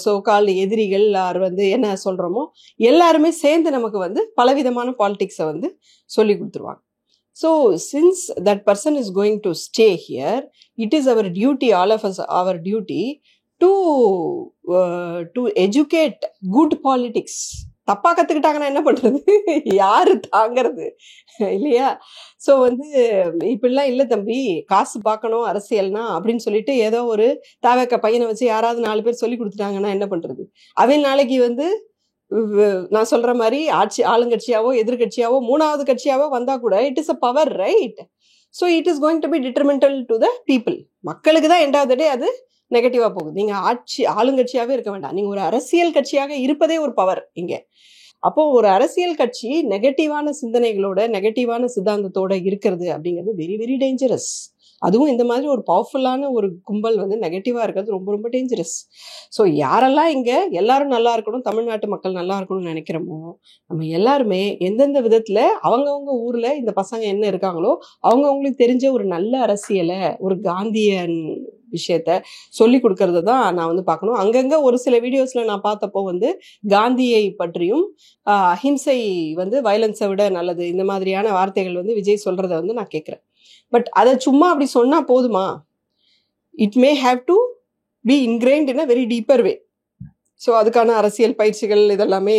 சோகால் எதிரிகள் ஆர் வந்து என்ன சொல்கிறோமோ எல்லாருமே சேர்ந்து நமக்கு வந்து பலவிதமான பாலிடிக்ஸை வந்து சொல்லி கொடுத்துருவாங்க. So since that person is going to stay here, it is our duty, all of us our duty to educate good politics. தப்பா கற்றுக்கிட்டாங்கன்னா என்ன பண்ணுறது, யாரு தாங்கிறது இல்லையா? ஸோ வந்து இப்படிலாம் இல்லை தம்பி, காசு பார்க்கணும் அரசியல்னா அப்படின்னு சொல்லிட்டு ஏதோ ஒரு தாவக்க பையனை வச்சு யாராவது 4 பேர் சொல்லி கொடுத்துட்டாங்கன்னா என்ன பண்ணுறது? அவன் நாளைக்கு வந்து நான் சொல்கிற மாதிரி ஆளுங்கட்சியாவோ எதிர்கட்சியாவோ 3வது கட்சியாவோ வந்தால் கூட it is a power, right? So it is going to be detrimental to the people. மக்களுக்கு தான் எண்ட் ஆஃப் த டே அது நெகட்டிவாக போகுது. நீங்கள் ஆளுங்கட்சியாகவே இருக்க வேண்டாம், நீங்கள் ஒரு அரசியல் கட்சியாக இருப்பதே ஒரு பவர் இங்கே. அப்போ ஒரு அரசியல் கட்சி நெகட்டிவான சிந்தனைகளோட நெகட்டிவான சித்தாந்தத்தோட இருக்கிறது அப்படிங்கிறது வெரி வெரி டேஞ்சரஸ். அதுவும் இந்த மாதிரி ஒரு பவர்ஃபுல்லான ஒரு கும்பல் வந்து நெகட்டிவாக இருக்கிறது ரொம்ப ரொம்ப டேஞ்சரஸ். ஸோ யாரெல்லாம் இங்கே எல்லாரும் நல்லா இருக்கணும், தமிழ்நாட்டு மக்கள் நல்லா இருக்கணும்னு நினைக்கிறோமோ, நம்ம எல்லாருமே எந்தெந்த விதத்தில் அவங்கவுங்க ஊரில் இந்த பசங்க என்ன இருக்காங்களோ அவங்கவுங்களுக்கு தெரிஞ்ச ஒரு நல்ல அரசியலை, ஒரு காந்தியன் விஷயத்த சொல்லி கொடுக்கறது தான் நான் வந்து பார்க்கணும். அங்கங்கே ஒரு சில வீடியோஸில் நான் பார்த்தப்போ வந்து காந்தியை பற்றியும் அஹிம்சை வந்து வயலன்ஸை விட நல்லது இந்த மாதிரியான வார்த்தைகள் வந்து விஜய் சொல்கிறத வந்து நான் கேட்குறேன். பட் அதை சும்மா அப்படி சொன்னால் போதுமா? It may have to be ingrained in a very deeper way. So அதுக்கான அரசியல் பயிற்சிகள் இதெல்லாமே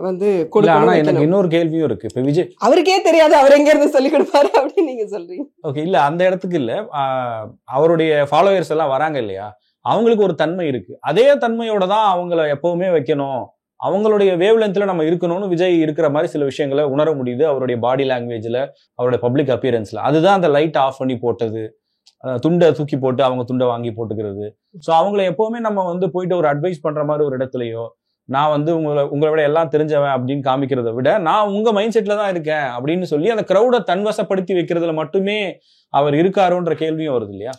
வந்து இல்ல, ஆனா கொடுக்கணும், எனக்கு வைக்கணும். இன்னொரு கேள்வியும் இருக்கு. இப்ப விஜய் அவருக்கே தெரியாது அவர் எங்க இருந்து சொல்லி கொடுப்பாரு அப்படின்னு நீங்க சொல்றீங்க. ஓகே, இல்ல அந்த இடத்துக்கு இல்ல, அவருடைய ஃபாலோவர்ஸ் எல்லாம் வராங்க இல்லையா, அவங்களுக்கு ஒரு தன்மை இருக்கு. அதே தன்மையோட தான் அவங்கள எப்பவுமே வைக்கணும், அவங்களுடைய வேவ் லென்த்ல நம்ம இருக்கணும்னு விஜய் இருக்கிற மாதிரி சில விஷயங்களை உணர முடியுது அவருடைய பாடி லாங்குவேஜ்ல, அவருடைய பப்ளிக் அப்பியரன்ஸ்ல. அதுதான் அந்த லைட் ஆஃப் பண்ணி போட்டது, துண்டை தூக்கி போட்டு அவங்க துண்டை வாங்கி போட்டுக்கிறது. ஸோ அவங்கள எப்பவுமே நம்ம வந்து போயிட்டு ஒரு அட்வைஸ் பண்ற மாதிரி ஒரு இடத்துலயோ, நான் வந்து உங்களை விட எல்லாம் தெரிஞ்சவன் அப்படின்னு காமிக்கிறத விட, நான் உங்க மைண்ட் செட்ல தான் இருக்கேன் அப்படின்னு சொல்லி அந்த கிரௌடை தன்வசப்படுத்தி வைக்கிறதுல மட்டுமே அவர் இருக்காருன்ற கேள்வியும் வருது இல்லையா?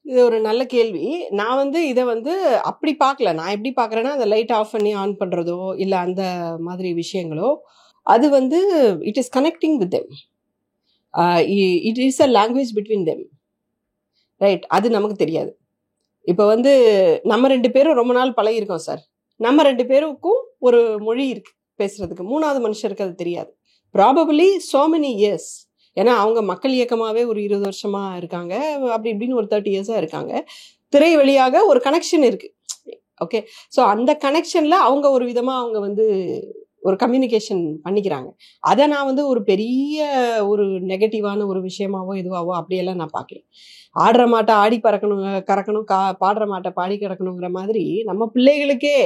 இது ஒரு நல்ல கேள்வி. நான் வந்து இதை வந்து அப்படி பார்க்கல. நான் எப்படி பார்க்குறேன்னா, அந்த லைட் ஆஃப் பண்ணி ஆன் பண்ணுறதோ இல்லை அந்த மாதிரி விஷயங்களோ, அது வந்து it is connecting with them. It is a language between them, right? அது நமக்கு தெரியாது. இப்போ வந்து நம்ம 2 பேரும் ரொம்ப நாள் பழகிருக்கோம் சார். நம்ம 2 பேருக்கும் ஒரு மொழி இருக்கு பேசுறதுக்கு. 3வது மனுஷருக்கு அது தெரியாது. Probably so many years. ஏன்னா அவங்க மக்கள் இயக்கமாகவே ஒரு 20 வருஷமா இருக்காங்க, அப்படி இப்படின்னு ஒரு 30 இயர்ஸாக இருக்காங்க. திரை வழியாக ஒரு கனெக்ஷன் இருக்கு. ஓகே, ஸோ அந்த கனெக்ஷன்ல அவங்க ஒரு விதமாக அவங்க வந்து ஒரு கம்யூனிகேஷன் பண்ணிக்கிறாங்க. அதை நான் வந்து ஒரு பெரிய ஒரு நெகட்டிவான ஒரு விஷயமாவோ இதுவாவோ அப்படியெல்லாம் நான் பார்க்கல. ஆடுற மாட்டை ஆடி பறக்கணும் கறக்கணும், பாடுற மாட்டை பாடி கிடக்கணுங்கிற மாதிரி நம்ம பிள்ளைகளுக்கே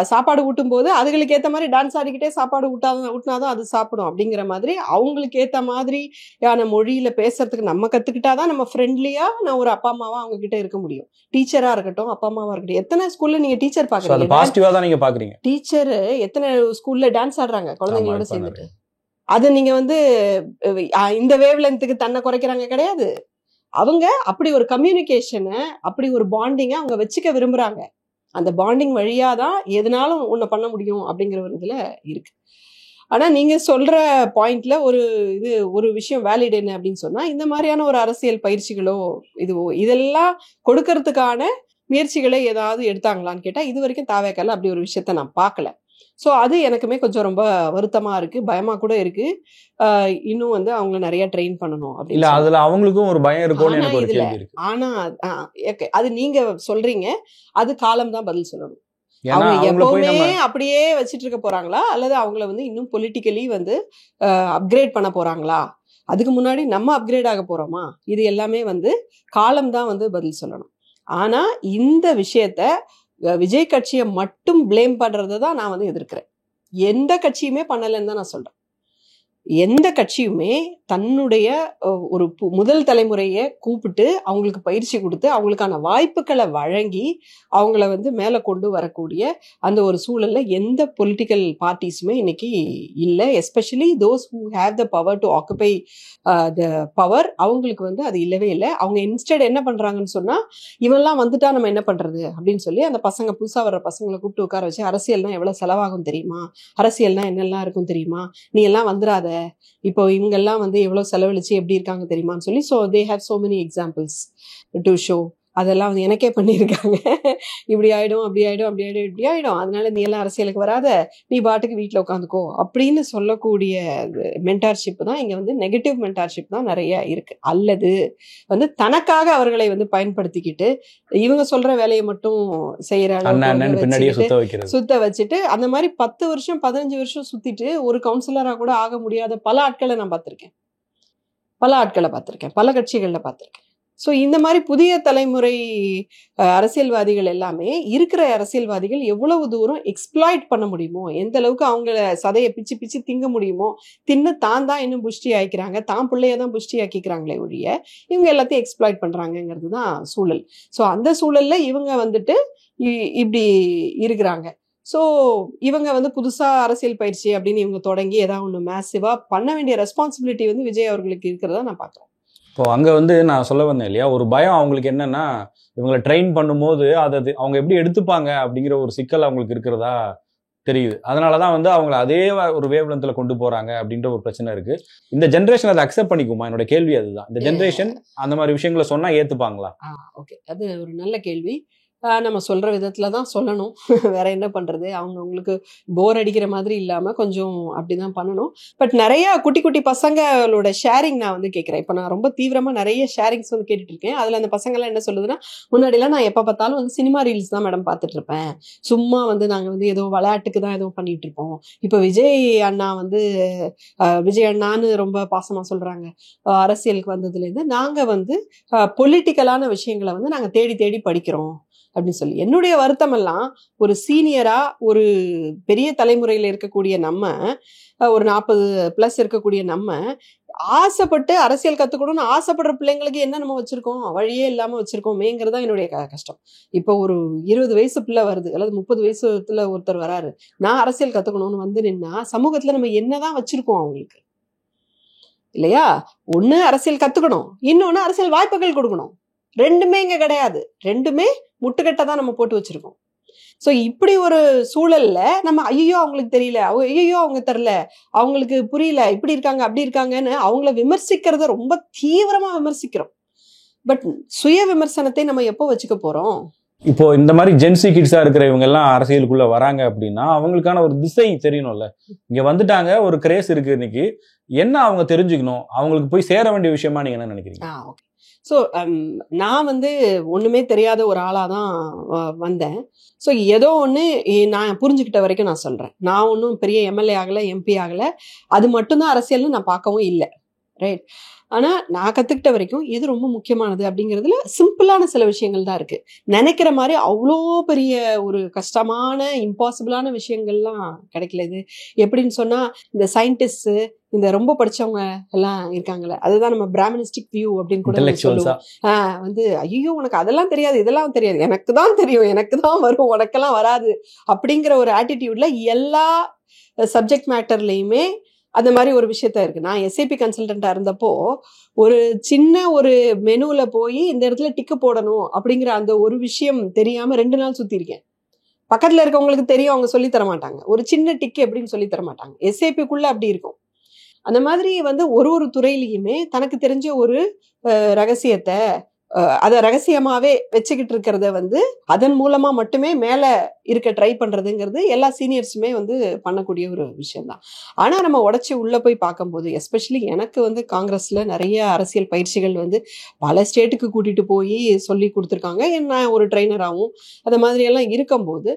சாப்பாடு ஊட்டும் போது அதுகளுக்கு ஏற்ற மாதிரி டான்ஸ் ஆடிக்கிட்டே சாப்பாடு ஊட்டினாதான் அது சாப்பிடும் அப்படிங்கிற மாதிரி அவங்களுக்கு ஏற்ற மாதிரியான மொழியில பேசுறதுக்கு நம்ம கத்துக்கிட்டாதான் நம்ம ஃப்ரெண்ட்லியா நான் ஒரு அப்பா அம்மாவா அவங்க கிட்ட இருக்க முடியும். டீச்சரா இருக்கட்டும், அப்பா அம்மாவா இருக்கட்டும். எத்தனை ஸ்கூல்ல நீங்க டீச்சர் பாக்குறீங்க, பாசிட்டிவா தான் நீங்க பாக்குறீங்க. டீச்சர் எத்தனை ஸ்கூல்ல டான்ஸ் ஆடுறாங்க குழந்தைங்களோட சேர்ந்துட்டு. அது நீங்க வந்து இந்த வேவ் லென்த்துக்கு தன்னை குறைக்கிறாங்க கிடையாது. அவங்க அப்படி ஒரு கம்யூனிகேஷனை, அப்படி ஒரு பாண்டிங்கை அவங்க வச்சுக்க விரும்புறாங்க. அந்த பாண்டிங் வழியா தான் எதுனாலும் உன்னை பண்ண முடியும் அப்படிங்கிற ஒரு இதுல இருக்கு. ஆனா நீங்க சொல்ற பாயிண்ட்ல ஒரு விஷயம் வேலிட் என்ன அப்படின்னு சொன்னா, இந்த மாதிரியான ஒரு அரசியல் பயிற்சிகளோ இதுவோ இதெல்லாம் கொடுக்கறதுக்கான முயற்சிகளை ஏதாவது எடுத்தாங்களான்னு கேட்டா இது வரைக்கும் தாவேக்கால அப்படி ஒரு விஷயத்த நான் பார்க்கல. ஸோ அது எனக்குமே கொஞ்சம் ரொம்ப வருத்தமா இருக்கு, பயமா கூட இருக்கு. இன்னும் வந்து அவங்கள நிறைய ட்ரெயின் பண்ணணும் இல்ல, அப்படின்னு. அதுல அவங்களுக்கும் ஒரு பயம் இருக்கும்னு எனக்கு ஒரு கேள்வி இருக்கு. ஆனா அது நீங்க சொல்றீங்க, அது காலம் தான் பதில் சொல்லணும். ஏன்னா அவங்க அவங்கள போய் எப்பவுமே நம்ம அப்படியே வச்சிட்டு இருக்க போறாங்களா, அல்லது அவங்கள வந்து இன்னும் பொலிட்டிக்கலி வந்து அப்கிரேட் பண்ண போறாங்களா, அதுக்கு முன்னாடி நம்ம அப்கிரேட் ஆக போறோமா, இது எல்லாமே வந்து காலம் தான் வந்து பதில் சொல்லணும். ஆனா இந்த விஷயத்த விஜய் கட்சியை மட்டும் பிளேம் பண்றதை தான் நான் வந்து எதிர்க்கிறேன். எந்த கட்சியுமே பண்ணலைன்னு தான் நான் சொல்றேன். எந்த கட்சியுமே தன்னுடைய ஒரு முதல் தலைமுறையை கூப்பிட்டு அவங்களுக்கு பயிற்சி கொடுத்து அவங்களுக்கான வாய்ப்புகளை வழங்கி அவங்கள வந்து மேலே கொண்டு வரக்கூடிய அந்த ஒரு சூழல்ல எந்த பொலிட்டிக்கல் பார்ட்டிஸுமே இன்னைக்கு இல்லை. Especially those who have the power to occupy the power, அவங்களுக்கு வந்து அது இல்லவே இல்லை. அவங்க இன்ஸ்டெட் என்ன பண்றாங்கன்னு சொன்னா, இவெல்லாம் வந்துட்டா நம்ம என்ன பண்றது அப்படின்னு சொல்லி அந்த பசங்க, புதுசா வர்ற பசங்களை கூப்பிட்டு உட்கார வச்சு, அரசியல்னா எவ்வளவு செலவாகும் தெரியுமா, அரசியல்னா என்னெல்லாம் இருக்கும் தெரியுமா, நீ எல்லாம் வந்துடாத, இப்போ இவங்கெல்லாம் வந்து எவ்வளவு செலவழிச்சு எப்படி இருக்காங்க தெரியுமான்னு சொல்லி. So they have so many examples to show. அதெல்லாம் வந்து எனக்கே பண்ணியிருக்காங்க. இப்படி ஆயிடும், அப்படி ஆயிடும், அப்படி ஆயிடும், இப்படி ஆயிடும், அதனால நீ எல்லாம் அரசியலுக்கு வராத, நீ பாட்டுக்கு வீட்டில் உட்காந்துக்கோ அப்படின்னு சொல்லக்கூடிய மென்டார்ஷிப் தான் இங்கே வந்து நெகட்டிவ் மென்டார்ஷிப் தான் நிறைய இருக்கு. அல்லது வந்து தனக்காக அவர்களை வந்து பயன்படுத்திக்கிட்டு இவங்க சொல்ற வேலையை மட்டும் செய்யற சுத்த வச்சுட்டு அந்த மாதிரி 10 வருஷம் 15 வருஷம் சுத்திட்டு ஒரு கவுன்சிலரா கூட ஆக முடியாத பல ஆட்களை நான் பார்த்திருக்கேன், பல கட்சிகள்ல பார்த்திருக்கேன். ஸோ இந்த மாதிரி புதிய தலைமுறை அரசியல்வாதிகள் எல்லாமே இருக்கிற அரசியல்வாதிகள் எவ்வளவு தூரம் எக்ஸ்ப்ளாய்ட் பண்ண முடியுமோ, எந்த அளவுக்கு அவங்கள சதையை பிச்சு பிச்சு திங்க முடியுமோ தின்னு தான் இன்னும் புஷ்டி ஆக்கிக்கிறாங்க, தான் பிள்ளைய தான் புஷ்டி ஆக்கிக்கிறாங்களே ஒழிய இவங்க எல்லாத்தையும் எக்ஸ்ப்ளாய்ட் பண்றாங்கிறது தான் சூழல். ஸோ அந்த சூழல்ல இவங்க வந்துட்டு இப்படி இருக்கிறாங்க. ஸோ இவங்க வந்து புதுசா அரசியல் பயிற்சி அப்படின்னு இவங்க தொடங்கி ஏதாவது ஒன்று மேசிவா பண்ண வேண்டிய ரெஸ்பான்சிபிலிட்டி வந்து விஜய் அவர்களுக்கு இருக்கிறதா நான் பார்க்குறேன். இப்போ அங்கே வந்து நான் சொல்ல வந்தேன் இல்லையா, ஒரு பயம் அவங்களுக்கு என்னன்னா, இவங்களை ட்ரெயின் பண்ணும்போது அதை அவங்க எப்படி எடுத்துப்பாங்க அப்படிங்கிற ஒரு சிக்கல் அவங்களுக்கு இருக்கிறதா தெரியுது. அதனால தான் வந்து அவங்களை அதே ஒரு வேவ் லென்த்தில் கொண்டு போகிறாங்க அப்படின்ற ஒரு பிரச்சனை இருக்குது. இந்த ஜென்ரேஷன் அதை அக்செப்ட் பண்ணிக்குமா? என்னோட கேள்வி அதுதான். இந்த ஜென்ரேஷன் அந்த மாதிரி விஷயங்களை சொன்னால் ஏற்றுப்பாங்களா? ஓகே, அது ஒரு நல்ல கேள்வி. நம்ம சொல்ற விதத்துல தான் சொல்லணும். வேற என்ன பண்றது, அவங்களுக்கு போர் அடிக்கிற மாதிரி இல்லாம கொஞ்சம் அப்படிதான் பண்ணணும். பட் நிறைய குட்டி குட்டி பசங்களோட ஷேரிங் நான் வந்து கேட்கிறேன். இப்போ நான் ரொம்ப தீவிரமா நிறைய ஷேரிங்ஸ் வந்து கேட்டுட்டு இருக்கேன். அதுல அந்த பசங்கள்லாம் என்ன சொல்லுதுன்னா, முன்னாடிலாம் நான் எப்ப பார்த்தாலும் வந்து சினிமா ரீல்ஸ் தான் மேடம் பார்த்துட்டு இருப்பேன், சும்மா வந்து நாங்க வந்து ஏதோ விளையாட்டுக்கு தான் ஏதோ பண்ணிட்டு இருப்போம். இப்போ விஜய் அண்ணா வந்து விஜய் அண்ணான்னு ரொம்ப பாசமா சொல்றாங்க, அரசியலுக்கு வந்ததுலேருந்து நாங்க வந்து பொலிட்டிக்கலான விஷயங்களை வந்து நாங்க தேடி தேடி படிக்கிறோம் அப்படின்னு சொல்லி. என்னுடைய வருத்தம் எல்லாம், ஒரு சீனியரா ஒரு பெரிய தலைமுறையில இருக்கக்கூடிய நம்ம, ஒரு 40+ இருக்கக்கூடிய நம்ம ஆசைப்பட்டு அரசியல் கத்துக்கணும்னு ஆசைப்படுற பிள்ளைங்களுக்கு என்ன நம்ம வச்சிருக்கோம், வழியே இல்லாம வச்சிருக்கோமேங்கிறதா என்னுடைய கஷ்டம். இப்போ ஒரு 20 வயசு பிள்ளை வருது, அல்லது 30 வயசுல ஒருத்தர் வராரு, நான் அரசியல் கத்துக்கணும்னு வந்து நின்னா சமூகத்துல நம்ம என்னதான் வச்சிருக்கோம் அவங்களுக்கு இல்லையா? ஒண்ணு அரசியல் கத்துக்கணும், இன்னொன்னு அரசியல் வாய்ப்புகள் கொடுக்கணும். ரெண்டுமே இங்க கிடையாது. ரெண்டுமே முட்டுக்கட்டை தான் நம்ம போட்டு வச்சிருக்கோம். ஸோ இப்படி ஒரு சூழல்ல நம்ம ஐயோ அவங்களுக்கு தெரியல, ஐயோ அவங்க தெரியல, அவங்களுக்கு புரியல, இப்படி இருக்காங்க அப்படி இருக்காங்கன்னு அவங்கள விமர்சிக்கிறத ரொம்ப தீவிரமா விமர்சிக்கிறோம். பட் சுய விமர்சனத்தை நம்ம எப்போ வச்சுக்க போறோம்? இப்போ இந்த மாதிரி ஜென்சி கிட்ஸா இருக்கிற இவங்க எல்லாம் அரசியலுக்குள்ள வராங்க அப்படின்னா அவங்களுக்கான ஒரு திசை தெரியணும்ல. இங்க வந்துட்டாங்க, ஒரு கிரேஸ் இருக்கு, இன்னைக்கு என்ன அவங்க தெரிஞ்சுக்கணும், அவங்களுக்கு போய் சேர வேண்டிய விஷயமா நீங்க என்ன நினைக்கிறீங்க? ஓகே. ஸோ நான் வந்து ஒன்றுமே தெரியாத ஒரு ஆளாக தான் வந்தேன். ஸோ ஏதோ ஒன்று நான் புரிஞ்சுக்கிட்ட வரைக்கும் நான் சொல்கிறேன். நான் ஒன்றும் பெரிய எம்எல்ஏ ஆகலை, எம்பி ஆகலை, அது மட்டும்தான் அரசியல்னு நான் பார்க்கவும் இல்லை, ரைட்? ஆனால் நான் கற்றுக்கிட்ட வரைக்கும் எது ரொம்ப முக்கியமானது அப்படிங்கிறதுல சிம்பிளான சில விஷயங்கள் தான் இருக்குது. நினைக்கிற மாதிரி அவ்வளோ பெரிய ஒரு கஷ்டமான இம்பாசிபிளான விஷயங்கள்லாம் கிடைக்கல. இது எப்படின்னு சொன்னால், இந்த சயின்டிஸ்ட்டு, இந்த ரொம்ப படிச்சவங்க எல்லாம் இருக்காங்கல்ல, அதுதான் நம்ம பிராமணிஸ்டிக் வியூ அப்படின்னு கூட சொல்லுவோம். வந்து ஐயோ உனக்கு அதெல்லாம் தெரியாது, இதெல்லாம் தெரியாது, எனக்கு தான் தெரியும், எனக்கு தான் வரும், உனக்கெல்லாம் வராது அப்படிங்கிற ஒரு ஆட்டிடியூட்ல எல்லா சப்ஜெக்ட் மேட்டர்லையுமே அந்த மாதிரி ஒரு விஷயத்த இருக்கு. நான் எஸ்ஏபி கன்சல்டண்டா இருந்தப்போ ஒரு சின்ன ஒரு மெனுல போய் இந்த இடத்துல டிக்கு போடணும் அப்படிங்கிற அந்த ஒரு விஷயம் தெரியாம 2 நாள் சுத்தி இருக்கேன். பக்கத்துல இருக்கவங்களுக்கு தெரியும், அவங்க சொல்லி தர மாட்டாங்க. ஒரு சின்ன டிக்கு எப்படின்னு சொல்லி தர மாட்டாங்க. எஸ்ஏபிக்குள்ள அப்படி இருக்கும். அந்த மாதிரி வந்து ஒரு துறையிலையுமே தனக்கு தெரிஞ்ச ஒரு ரகசியத்தை அதை ரகசியமாவே வச்சுக்கிட்டு இருக்கிறத வந்து அதன் மூலமா மட்டுமே மேல இருக்க ட்ரை பண்றதுங்கிறது எல்லா சீனியர்ஸுமே வந்து பண்ணக்கூடிய ஒரு விஷயம்தான். ஆனா நம்ம உடச்சி உள்ள போய் பார்க்கும்போது, எஸ்பெஷலி எனக்கு வந்து காங்கிரஸ்ல நிறைய அரசியல் பயிற்சிகள் வந்து பல ஸ்டேட்டுக்கு கூட்டிட்டு போய் சொல்லி கொடுத்துருக்காங்க. நான் ஒரு ட்ரைனராகவும் அந்த மாதிரி எல்லாம் இருக்கும்போது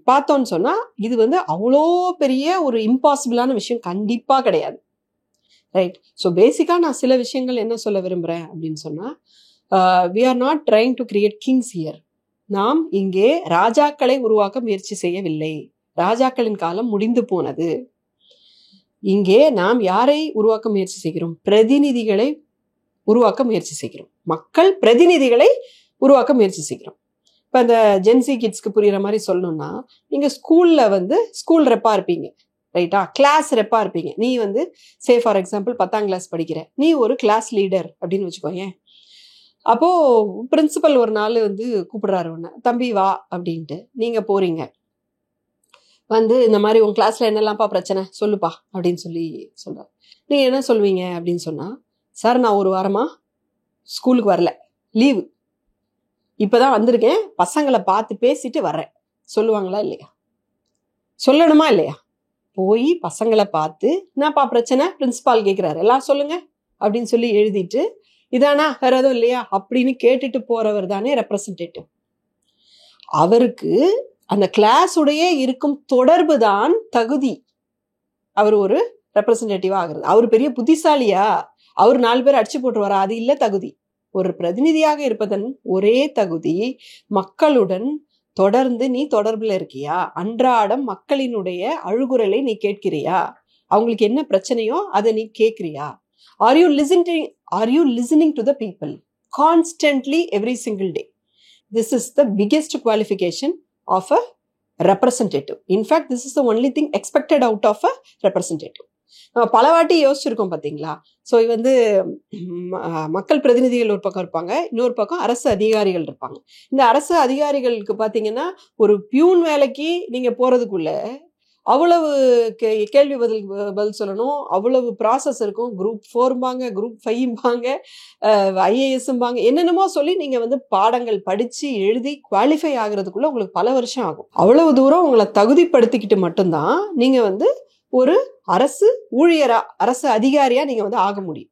பார்த்தோன்னு சொன்னா இது வந்து அவ்வளோ பெரிய ஒரு இம்பாசிபிளான விஷயம் கண்டிப்பா கிடையாது, ரைட்? ஸோ பேசிக்காக நான் சில விஷயங்கள் என்ன சொல்ல விரும்புகிறேன் அப்படின்னு சொன்னால், we are not trying to create kings here. நாம் இங்கே ராஜாக்களை உருவாக்க முயற்சி செய்யவில்லை. ராஜாக்களின் காலம் முடிந்து போனது. இங்கே நாம் யாரை உருவாக்க முயற்சி செய்கிறோம்? பிரதிநிதிகளை உருவாக்க முயற்சி செய்கிறோம். மக்கள் பிரதிநிதிகளை உருவாக்க முயற்சி செய்கிறோம். இப்போ அந்த ஜென்சி கிட்ஸ்க்கு புரிகிற மாதிரி சொல்லணும்னா, நீங்கள் ஸ்கூலில் வந்து ஸ்கூல் ரெப்பா இருப்பீங்க, ரைட்டா? கிளாஸ் ரெப்பா இருப்பீங்க. நீ வந்து சே ஃபார் எக்ஸாம்பிள் 10ஆம் கிளாஸ் படிக்கிற, நீ ஒரு கிளாஸ் லீடர் அப்படின்னு வச்சுக்கோங்க. அப்போ பிரின்சிபல் ஒரு நாள் வந்து கூப்பிடுறாரு உன்னை, தம்பி வா அப்படின்ட்டு. நீங்க போறீங்க, வந்து இந்த மாதிரி உன் கிளாஸ்ல என்னெல்லாம்ப்பா பிரச்சனை சொல்லுப்பா அப்படின்னு சொல்லி சொல்றாரு. நீங்க என்ன சொல்வீங்க அப்படின்னு சொன்னா, சார் நான் ஒரு வாரமா ஸ்கூலுக்கு வரல, லீவு, இப்பதான் வந்திருக்கேன், பசங்களை பார்த்து பேசிட்டு வர்றேன் சொல்லுவாங்களா இல்லையா? சொல்லணுமா இல்லையா? போய் பசங்களை பார்த்து என்னப்பா பிரச்சனை பிரின்சிபால் கேட்கிறாரு, எல்லாம் சொல்லுங்க அப்படின்னு சொல்லி எழுதிட்டு, இதானா வேற எதுவும் இல்லையா அப்படின்னு கேட்டுட்டு போறவர் தானே ரெப்ரசன்டேட்டிவ். அவருக்கு அந்த கிளாஸ் உடைய இருக்கும் தொடர்பு தான் தகுதி. அவர் ஒரு ரெப்ரசன்டேட்டிவா ஆகுறது. அவர் பெரிய புத்திசாலியா, அவர் 4 பேர் அடிச்சு போட்டுருவாரா? அது இல்ல தகுதி. ஒரு பிரதிநிதியாக இருப்பதன் ஒரே தகுதி, மக்களுடன் தொடர்ந்து நீ தொடர்புல இருக்கியா, அன்றாடம் மக்களினுடைய அழுகுரலை நீ கேட்கிறியா, அவங்களுக்கு என்ன பிரச்சனையோ அதை நீ கேட்கிறியா, are you listening to the people constantly every single day? This is the biggest qualification of a representative. In fact, this is the only thing expected out of a representative. நம்ம பல வாட்டி யோசிச்சிருக்கோம் பார்த்தீங்களா? ஸோ இது வந்து மக்கள் பிரதிநிதிகள் ஒரு பக்கம் இருப்பாங்க, இன்னொரு பக்கம் அரசு அதிகாரிகள் இருப்பாங்க. இந்த அரசு அதிகாரிகளுக்கு பார்த்தீங்கன்னா, ஒரு பியூன் வேலைக்கு நீங்கள் போகிறதுக்குள்ள அவ்வளவு கேள்வி பதில் சொல்லணும், அவ்வளவு ப்ராசஸ் இருக்கும். குரூப் 4 குரூப் 5 IAS என்னென்னமோ சொல்லி நீங்க வந்து பாடங்கள் படிச்சு எழுதி குவாலிஃபை ஆகுறதுக்குள்ள உங்களுக்கு பல வருஷம் ஆகும். அவ்வளவு தூரம் உங்களை தகுதிப்படுத்திக்கிட்டு மட்டும்தான் நீங்க வந்து ஒரு அரசு ஊழியரா, அரசு அதிகாரியா நீங்க வந்து ஆக முடியும்.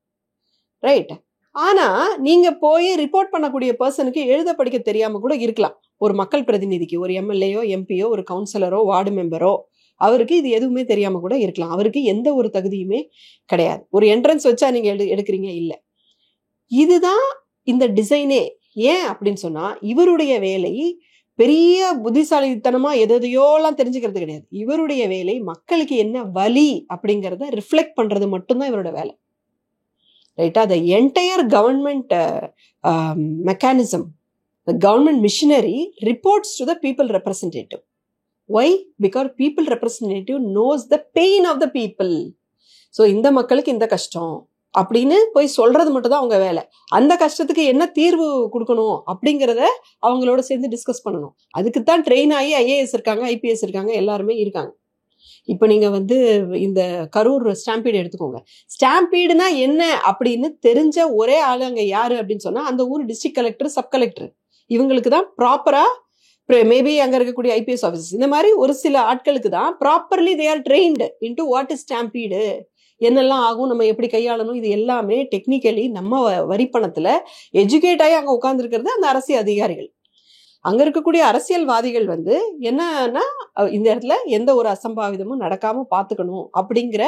ரைட்? ஆனா நீங்க போய் ரிப்போர்ட் பண்ணக்கூடிய பர்சனுக்கு எழுத படிக்க தெரியாம கூட இருக்கலாம். ஒரு மக்கள் பிரதிநிதிக்கு, ஒரு MLAயோ MPயோ ஒரு கவுன்சிலரோ வார்டு மெம்பரோ, அவருக்கு இது எதுவுமே தெரியாம கூட இருக்கலாம். அவருக்கு எந்த ஒரு தகுதியுமே கிடையாது. ஒரு என்ட்ரன்ஸ் வச்சா நீங்க எடுக்கிறீங்க இல்ல. இதுதான் இந்த டிசைனே. ஏன் அப்படின்னு சொன்னா, இவருடைய வேலை பெரிய புத்திசாலித்தனமா எதையோலாம் தெரிஞ்சுக்கிறது கிடையாது. இவருடைய வேலை மக்களுக்கு என்ன வலி அப்படிங்கிறத ரிஃப்ளெக்ட் பண்றது மட்டும்தான் இவரோட வேலை. ரைட்டா? the entire government mechanism, the government machinery reports to the people representative. Why? Because people representative knows the pain of the people. So இந்த மக்களுக்கு இந்த கஷ்டம் அப்படின்னு போய் சொல்றது மட்டும் தான் அவங்க வேலை. அந்த கஷ்டத்துக்கு என்ன தீர்வு கொடுக்கணும் அப்படிங்கிறத அவங்களோட சேர்ந்து டிஸ்கஸ் பண்ணணும். அதுக்கு தான் ட்ரெயின் ஆகி IAS இருக்காங்க, IPS இருக்காங்க, எல்லாருமே இருக்காங்க. இப்போ நீங்க வந்து இந்த கரூர் ஸ்டாம்பீடு எடுத்துக்கோங்க. ஸ்டாம்பீடுனா என்ன அப்படின்னு தெரிஞ்ச ஒரே ஆளு அங்க யாரு அப்படின்னு சொன்னா அந்த ஊர் டிஸ்ட்ரிக்ட் கலெக்டர், சப் கலெக்டர். இவங்களுக்கு தான் ப்ராப்பரா, மேபி அங்க இருக்கக்கூடிய IPS ஆஃபீஸர்ஸ், இந்த மாதிரி ஒரு சில ஆட்களுக்கு தான் properly they are trained into what is stampede, என்னெல்லாம் ஆகும், நம்ம எப்படி கையாளணும், இது எல்லாமே டெக்னிக்கலி நம்ம வரி பணத்துல எஜுகேட் ஆகி அங்க உட்கார்ந்துருக்கிறது அந்த அரசியல் அதிகாரிகள். அங்க இருக்கக்கூடிய அரசியல்வாதிகள் வந்து என்னன்னா இந்த இடத்துல எந்த ஒரு அசம்பாவிதமும் நடக்காம பாத்துக்கணும் அப்படிங்கிற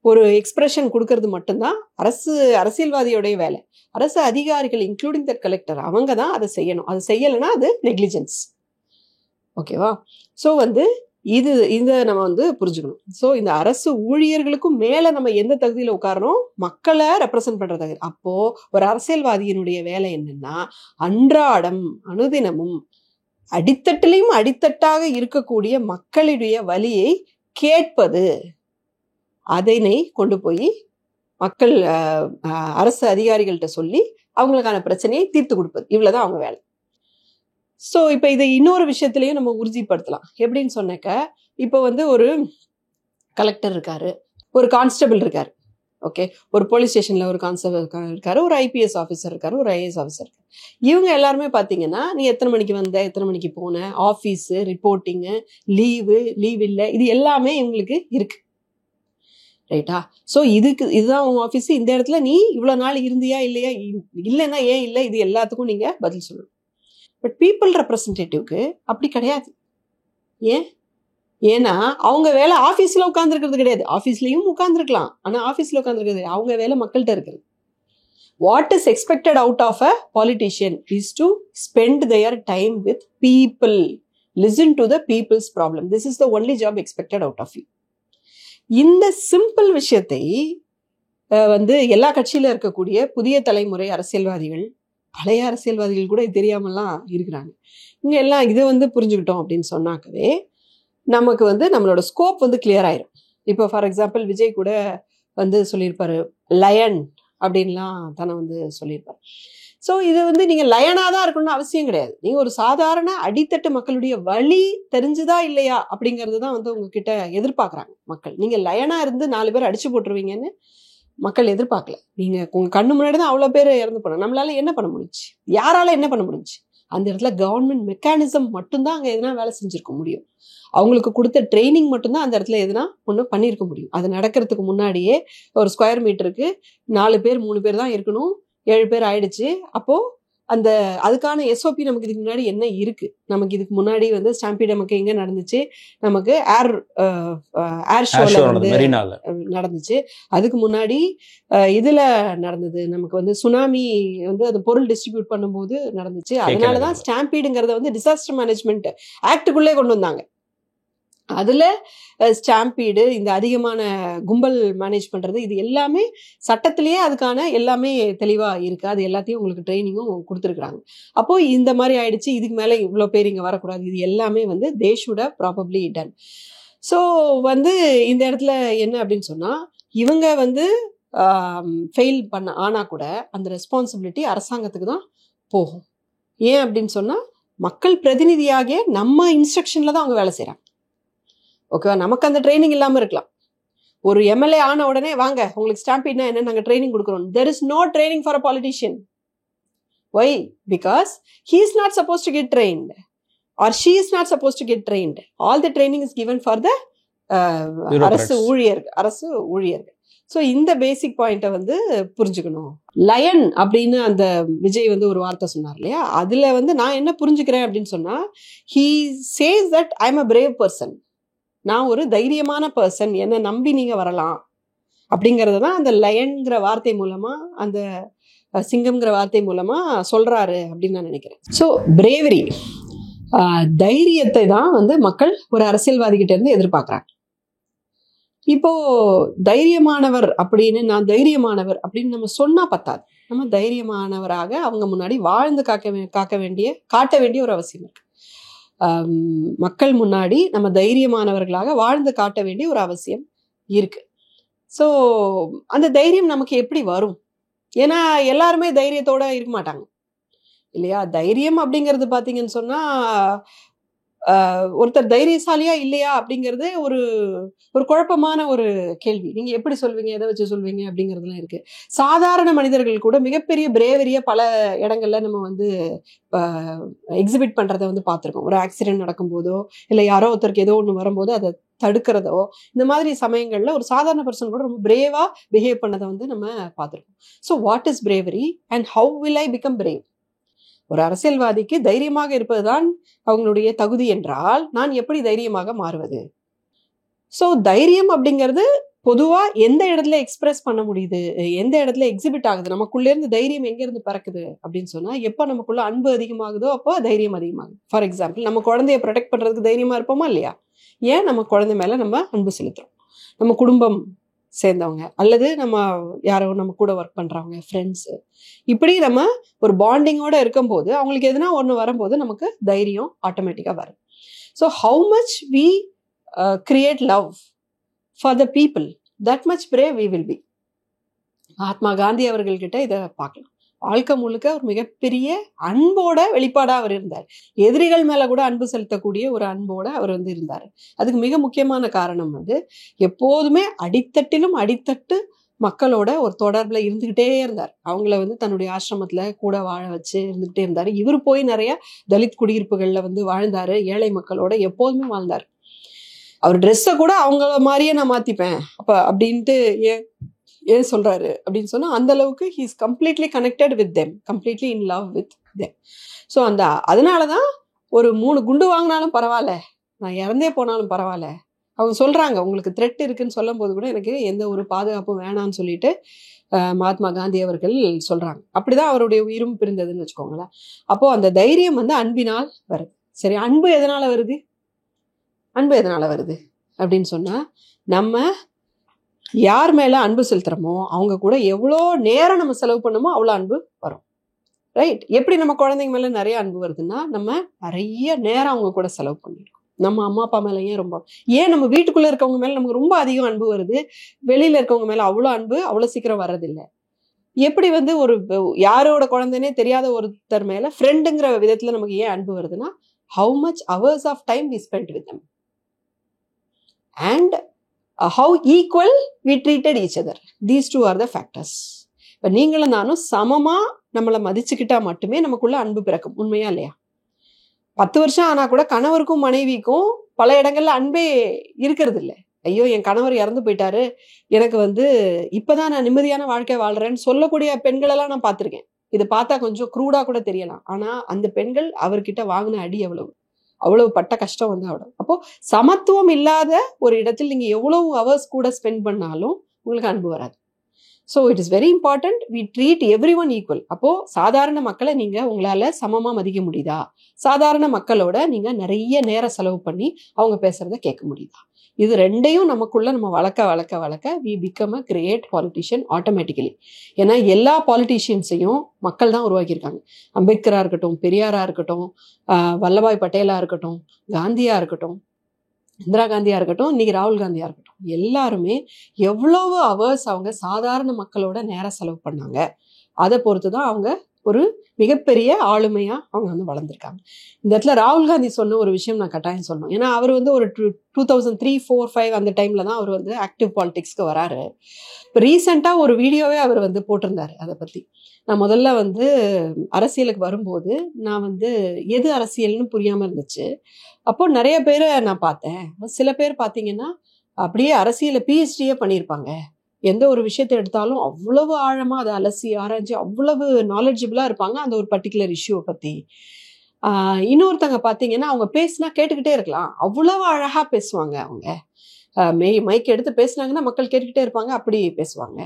ஒரு எக்ஸ்பிரஷன் கொடுக்கறது மட்டும்தான் அரசியல்வாதியோடைய வேலை. அரசு அதிகாரிகள் இன்க்ளூடிங் த கலெக்டர் அவங்க தான் அதை செய்யணும். அது செய்யலைன்னா அது நெக்லிஜென்ஸ். ஓகேவா? ஸோ வந்து இதை நம்ம வந்து புரிஞ்சுக்கணும். ஸோ இந்த அரசு ஊழியர்களுக்கும் மேல நம்ம எந்த தகுதியில உட்காரணும்? மக்களை ரெப்ரசன்ட் பண்ற தகுதி. அப்போ ஒரு அரசியல்வாதியினுடைய வேலை என்னன்னா, அன்றாடம் அனுதினமும் அடித்தட்டிலையும் அடித்தட்டாக இருக்கக்கூடிய மக்களுடைய வலியை கேட்பது, அதனை கொண்டு போய் மக்கள் அரசு அதிகாரிகள்கிட்ட சொல்லி அவங்களுக்கான பிரச்சனையை தீர்த்து கொடுப்பது. இவ்வளவுதான் அவங்க வேலை. ஸோ இப்போ இதை இன்னொரு விஷயத்திலையும் நம்ம உறுதிப்படுத்தலாம். எப்படின்னு சொன்னாக்க, இப்போ வந்து ஒரு கலெக்டர் இருக்காரு, ஒரு கான்ஸ்டபிள் இருக்காரு, ஓகே, ஒரு போலீஸ் ஸ்டேஷன்ல ஒரு கான்ஸ்டபிள் இருக்காரு, ஒரு IPS ஆஃபீஸர் இருக்காரு, ஒரு IAS ஆஃபீஸர் இருக்காரு. இவங்க எல்லாருமே பார்த்தீங்கன்னா, நீ எத்தனை மணிக்கு வந்த, எத்தனை மணிக்கு போன, ஆஃபீஸு, ரிப்போர்ட்டிங்கு, லீவ் இல்லை, இது எல்லாமே இவங்களுக்கு இருக்கு. ரைட்டா? ஸோ இதுதான் உங்க ஆஃபீஸ், இந்த இடத்துல நீ இவ்வளோ நாள் இருந்தியா இல்லையா, இல்லைன்னா ஏன் இல்லை, இது எல்லாத்துக்கும் நீங்க பதில் சொல்லணும். பட் பீப்புள் ரெப்ரசன்டேட்டிவ்க்கு அப்படி கிடையாது. ஏன்னா அவங்க வேலை ஆஃபீஸில் உட்காந்துருக்கிறது கிடையாது. ஆஃபீஸ்லையும் உட்காந்துருக்கலாம், ஆனால் ஆஃபீஸில் உட்காந்துருக்கிறது அவங்க வேலை மக்கள்கிட்ட இருக்கிறது. What is expected out of a politician is to spend their time with people, listen to the people's problem. This is the only job expected out of you. இந்த சிம்பிள் விஷயத்தை வந்து எல்லா கட்சியில இருக்கக்கூடிய புதிய தலைமுறை அரசியல்வாதிகள், பழைய அரசியல்வாதிகள் கூட இது தெரியாமலாம் இருக்கிறாங்க. இங்க எல்லாம் இதை வந்து புரிஞ்சுக்கிட்டோம் அப்படின்னு சொன்னாக்கவே நமக்கு வந்து நம்மளோட ஸ்கோப் வந்து கிளியர் ஆயிரும். இப்போ ஃபார் எக்ஸாம்பிள் விஜய் கூட வந்து சொல்லியிருப்பாரு, லயன் அப்படின்லாம் தானே வந்து சொல்லியிருப்பாரு. ஸோ இது வந்து நீங்க லயனாக தான் இருக்கணும்னு அவசியம் கிடையாது. நீங்க ஒரு சாதாரண அடித்தட்டு மக்களுடைய வழி தெரிஞ்சுதா இல்லையா அப்படிங்கிறது தான் வந்து உங்ககிட்ட எதிர்பார்க்குறாங்க மக்கள். நீங்க லயனா இருந்து 4 பேர் அடிச்சு போட்டுருவீங்கன்னு மக்கள் எதிர்பார்க்கல. நீங்க உங்க கண்ணு முன்னாடி தான் அவ்வளோ பேர் இறந்து போனாங்க. நம்மளால என்ன பண்ண முடிஞ்சு? யாரால என்ன பண்ண முடிஞ்சு? அந்த இடத்துல கவர்மெண்ட் மெக்கானிசம் மட்டும்தான் அங்கே எதுனா வேலை செஞ்சிருக்க முடியும். அவங்களுக்கு கொடுத்த ட்ரைனிங் மட்டும்தான் அந்த இடத்துல எதுனா ஒன்று பண்ணியிருக்க முடியும். அது நடக்கிறதுக்கு முன்னாடியே ஒரு ஸ்கொயர் மீட்டருக்கு 4 பேர் 3 பேர் தான் இருக்கணும், 7 பேர் ஆயிடுச்சு. அப்போ அந்த அதுக்கான SOP நமக்கு இதுக்கு முன்னாடி என்ன இருக்கு? நமக்கு இதுக்கு முன்னாடி வந்து ஸ்டாம்பீட் நமக்கு எங்க நடந்துச்சு? நமக்கு ஏர் ஷோல வந்து நடந்துச்சு. அதுக்கு முன்னாடி இதுல நடந்தது நமக்கு வந்து சுனாமி வந்து அது பொருள் டிஸ்ட்ரிபியூட் பண்ணும்போது நடந்துச்சு. அதனாலதான் ஸ்டாம்பீடுங்கிறத வந்து டிசாஸ்டர் மேனேஜ்மெண்ட் ஆக்டுக்குள்ளே கொண்டு வந்தாங்க. அதுல ஸ்டாம்பீடு, இந்த அதிகமான கும்பல் மேனேஜ் பண்றது, இது எல்லாமே சட்டத்திலேயே அதுக்கான எல்லாமே தெளிவா இருக்கு. அது எல்லாத்தையும் உங்களுக்கு ட்ரைனிங்கும் கொடுத்துருக்குறாங்க. அப்போ இந்த மாதிரி ஆயிடுச்சு, இதுக்கு மேல இவ்வளோ பேர் இங்க வரக்கூடாது, இது எல்லாமே வந்து they should have probably done. So வந்து இந்த இடத்துல என்ன அப்படின்னு சொன்னா, இவங்க வந்து ஃபெயில் பண்ண ஆனா கூட அந்த ரெஸ்பான்சிபிலிட்டி அரசாங்கத்துக்கு தான் போகும். ஏன் அப்படின்னு சொன்னா, மக்கள் பிரதிநிதியாகிய நம்ம இன்ஸ்ட்ரக்ஷன்ல தான் அவங்க வேலை செய்யறாங்க. ஓகேவா? நமக்கு அந்த ட்ரைனிங் இல்லாமல் இருக்கலாம். ஒரு எம்எல்ஏ ஆன உடனே வாங்க உங்களுக்கு ஸ்டாம்பீட்னா என்ன நாங்கள் ட்ரைனிங் கொடுக்குறோம். There is no training for a politician. Why? Because he is not suppose to get trained or she is not suppose to get trained. All the training is given for the அரசு ஊழியர்கள். ஸோ இந்த பேசிக் பாயிண்ட்டை வந்து புரிஞ்சுக்கணும். லயன் அப்படின்னு அந்த விஜய் வந்து ஒரு வார்த்தை சொன்னார் இல்லையா, அதில் வந்து நான் என்ன புரிஞ்சுக்கிறேன் அப்படின்னு சொன்னால், he says that I am a brave person. நான் ஒரு தைரியமான பர்சன், என்னை நம்பி நீங்கள் வரலாம் அப்படிங்கிறது தான் அந்த லயன்கிற வார்த்தை மூலமாக, அந்த சிங்கம்ங்கிற வார்த்தை மூலமாக சொல்கிறாரு அப்படின்னு நான் நினைக்கிறேன். ஸோ பிரேவரி, தைரியத்தை தான் வந்து மக்கள் ஒரு அரசியல்வாதிகிட்ட இருந்து எதிர்பார்க்குறாங்க. இப்போ தைரியமானவர் அப்படின்னு, நான் தைரியமானவர் அப்படின்னு நம்ம சொன்னா பத்தாது. நம்ம தைரியமானவராக அவங்க முன்னாடி வாழ்ந்து காட்ட வேண்டிய ஒரு அவசியம் இருக்கு. மக்கள் முன்னாடி நம்ம தைரியமானவர்களாக வாழ்ந்து காட்ட வேண்டிய ஒரு அவசியம் இருக்கு. ஸோ அந்த தைரியம் நமக்கு எப்படி வரும்? ஏன்னா எல்லாருமே தைரியத்தோட இருக்க மாட்டாங்க இல்லையா? தைரியம் அப்படிங்கிறது பார்த்தீங்கன்னு சொன்னா, ஒருத்தர் தைரியசாலியா இல்லையா அப்படிங்கிறது ஒரு குழப்பமான ஒரு கேள்வி. நீங்க எப்படி சொல்வீங்க, எதை வச்சு சொல்வீங்க அப்படிங்கிறதுலாம் இருக்கு. சாதாரண மனிதர்கள் கூட மிகப்பெரிய பிரேவரியை பல இடங்கள்ல நம்ம வந்து எக்ஸிபிட் பண்றதை வந்து பார்த்துருக்கோம். ஒரு ஆக்சிடென்ட் நடக்கும்போதோ இல்லை யாரோ ஒருத்தருக்கு ஏதோ ஒன்று வரும்போதோ அதை தடுக்கிறதோ, இந்த மாதிரி சமயங்கள்ல ஒரு சாதாரண பர்சன் கூட ரொம்ப பிரேவா பிஹேவ் பண்ணதை வந்து நம்ம பார்த்துருக்கோம். So what is bravery and how will I become brave? ஒரு அரசியல்வாதிக்கு தைரியமாக இருப்பதுதான் அவங்களுடைய தகுதி என்றால், நான் எப்படி தைரியமாக மாறுவது? ஸோ தைரியம் அப்படிங்கிறது பொதுவா எந்த இடத்துல எக்ஸ்பிரஸ் பண்ண முடியுது, எந்த இடத்துல எக்ஸிபிட் ஆகுது, நமக்குள்ள இருந்து தைரியம் எங்க இருந்து பிறக்குது அப்படின்னு சொன்னா, எப்போ நமக்குள்ள அன்பு அதிகமாகுதோ அப்போ தைரியம் அதிகமாகுது. ஃபார் எக்ஸாம்பிள், நம்ம குழந்தைய ப்ரொடெக்ட் பண்றதுக்கு தைரியமா இருப்போமா இல்லையா? ஏன் நம்ம குழந்தை மேல நம்ம அன்பு செலுத்துறோம். நம்ம குடும்பம் சேர்ந்தவங்க அல்லது நம்ம யாரோ நம்ம கூட ஒர்க் பண்றவங்க, ஃப்ரெண்ட்ஸு, இப்படி நம்ம ஒரு பாண்டிங்கோட இருக்கும்போது அவங்களுக்கு எதுனா ஒன்று வரும்போது நமக்கு தைரியம் ஆட்டோமேட்டிக்காக வரும். So how much we create love for the people, that much brave we will be. Mahatma Gandhi அவர்கள்கிட்ட இதை பார்க்கலாம். வாழ்க்கை முழுக்க ஒரு மிகப்பெரிய அன்போட வெளிப்பாடா அவர் இருந்தார். எதிரிகள் மேல கூட அன்பு செலுத்தக்கூடிய ஒரு அன்போட அவர் வந்து இருந்தார். அதுக்கு மிக முக்கியமான காரணம் வந்து எப்போதுமே அடித்தட்டிலும் அடித்தட்டு மக்களோட ஒரு தொடர்புல இருந்துகிட்டே இருந்தார். அவங்கள வந்து தன்னுடைய ஆசிரமத்துல கூட வாழ வச்சு இருந்துகிட்டே இருந்தாரு. இவர் போய் நிறைய தலித் குடியிருப்புகள்ல வந்து வாழ்ந்தாரு. ஏழை மக்களோட எப்போதுமே வாழ்ந்தார். அவர் ட்ரெஸ்ஸை கூட அவங்கள மாதிரியே நான் மாத்திப்பேன் அப்ப அப்படின்ட்டு ஏன் சொல்றாரு அப்படின்னு சொன்னா, அந்த அளவுக்கு he is completely connected with them, completely in love with them. So அதனாலதான் ஒரு 3 குண்டு வாங்கினாலும் பரவாயில்ல, நான் இறந்தே போனாலும் பரவாயில்ல, அவங்க சொல்றாங்க உங்களுக்கு த்ரெட் இருக்குன்னு சொல்லும் போது கூட எனக்கு எந்த ஒரு பாதுகாப்பும் வேணான்னு சொல்லிட்டு மகாத்மா காந்தி அவர்கள் சொல்றாங்க. அப்படிதான் அவருடைய உயிரும் பிரிந்ததுன்னு வச்சுக்கோங்களேன். அப்போ அந்த தைரியம் வந்து அன்பினால் வருது. சரி, அன்பு எதனால வருது அப்படின்னு சொன்னா, நம்ம யார் மேல அன்பு செலுத்துறோமோ அவங்க கூட எவ்வளோ நேரம் நம்ம செலவு பண்ணமோ அவ்வளோ அன்பு வரும். ரைட்? எப்படி நம்ம குழந்தைங்க மேல நிறைய அன்பு வருதுன்னா, நம்ம நிறைய நேரம் அவங்க கூட செலவு பண்ணிருக்கோம். நம்ம அம்மா அப்பா மேல ஏன் நம்ம வீட்டுக்குள்ள இருக்கவங்க மேல நமக்கு ரொம்ப அதிகம் அன்பு வருது, வெளியில இருக்கவங்க மேல அவ்வளோ அன்பு அவ்வளோ சீக்கிரம் வர்றதில்லை. எப்படி வந்து ஒரு யாரோட குழந்தைனே தெரியாத ஒருத்தர் மேல ஃப்ரெண்டுங்கிற விதத்துல நமக்கு ஏன் அன்பு வருதுன்னா, how much hours of time we spent with them and how equal we treated each other. These two are the factors. இப்போ நீங்களும் நானும் சமமா நம்மளை மதிச்சுக்கிட்டா மட்டுமே நமக்குள்ள அன்பு பிறக்கும். உண்மையா இல்லையா? 10 வருஷம் ஆனா கூட கணவருக்கும் மனைவிக்கும் பல இடங்கள்ல அன்பே இருக்கிறது இல்லை. ஐயோ என் கணவர் இறந்து போயிட்டாரு, எனக்கு வந்து இப்பதான் நான் நிம்மதியான வாழ்க்கை வாழ்றேன்னு சொல்லக்கூடிய பெண்களெல்லாம் நான் பார்த்திருக்கேன். இது பார்த்தா கொஞ்சம் க்ரூடா கூட தெரியலாம். ஆனா அந்த பெண்கள் அவர்கிட்ட வாங்கின அடி அவ்வளவு பட்ட கஷ்டம் வந்து அவ்வளவு. அப்போ சமத்துவம் இல்லாத ஒரு இடத்தில் நீங்க எவ்வளவு ஹவர்ஸ் கூட ஸ்பெண்ட் பண்ணாலும் உங்களுக்கு அன்பு வராது. So it is very important we treat every one equal. அப்போ சாதாரண மக்களை நீங்க உங்களால சமமா மதிக்க முடியுதா? சாதாரண மக்களோட நீங்க நிறைய நேரம் செலவு பண்ணி அவங்க பேசுறத கேட்க முடியுதா? இது ரெண்டையும் நமக்குள்ள நம்ம வளர்க்க we become a great politician automatically. ஏன்னா எல்லா பாலிட்டிஷியன்ஸையும் மக்கள் தான் உருவாக்கியிருக்காங்க. அம்பேத்கரா இருக்கட்டும், பெரியாரா இருக்கட்டும், வல்லபாய் பட்டேலா இருக்கட்டும், காந்தியா இருக்கட்டும், இந்திரா காந்தியா இருக்கட்டும், இன்னைக்கு ராகுல் காந்தியா இருக்கட்டும், எல்லாருமே எவ்வளவு ஹவர்ஸ் அவங்க சாதாரண மக்களோட நேரம் செலவு பண்ணாங்க, அதை பொறுத்து தான் அவங்க ஒரு மிகப்பெரிய ஆளுமையா அவங்க வந்து வளர்ந்துருக்காங்க. இந்த இடத்துல ராகுல் காந்தி சொன்ன ஒரு விஷயம் நான் கட்டாயம் சொல்லணும். ஏன்னா அவர் வந்து ஒரு 2003, 4, 5 அந்த டைம்ல தான் அவர் வந்து ஆக்டிவ் பாலிடிக்ஸ்க்கு வராரு. இப்போ ரீசெண்டாக ஒரு வீடியோவே அவர் வந்து போட்டிருந்தாரு அதை பற்றி. நான் முதல்ல வந்து அரசியலுக்கு வரும்போது நான் வந்து எது அரசியல்னு புரியாமல் இருந்துச்சு. அப்போ நிறைய பேரை நான் பார்த்தேன். சில பேர் பார்த்தீங்கன்னா அப்படியே அரசியலை பிஹெச்டியே பண்ணியிருப்பாங்க. எந்த ஒரு விஷயத்தை எடுத்தாலும் அவ்வளவு ஆழமா அதை அலசி ஆராய்ச்சி அவ்வளவு நாலேஜபிளா இருப்பாங்க அந்த ஒரு பர்டிகுலர் இஷ்யூவை பத்தி. இன்னொருத்தங்க பார்த்தீங்கன்னா அவங்க பேசினா கேட்டுக்கிட்டே இருக்கலாம், அவ்வளவு அழகா பேசுவாங்க. அவங்க மைக் எடுத்து பேசினாங்கன்னா மக்கள் கேட்டுக்கிட்டே இருப்பாங்க, அப்படி பேசுவாங்க.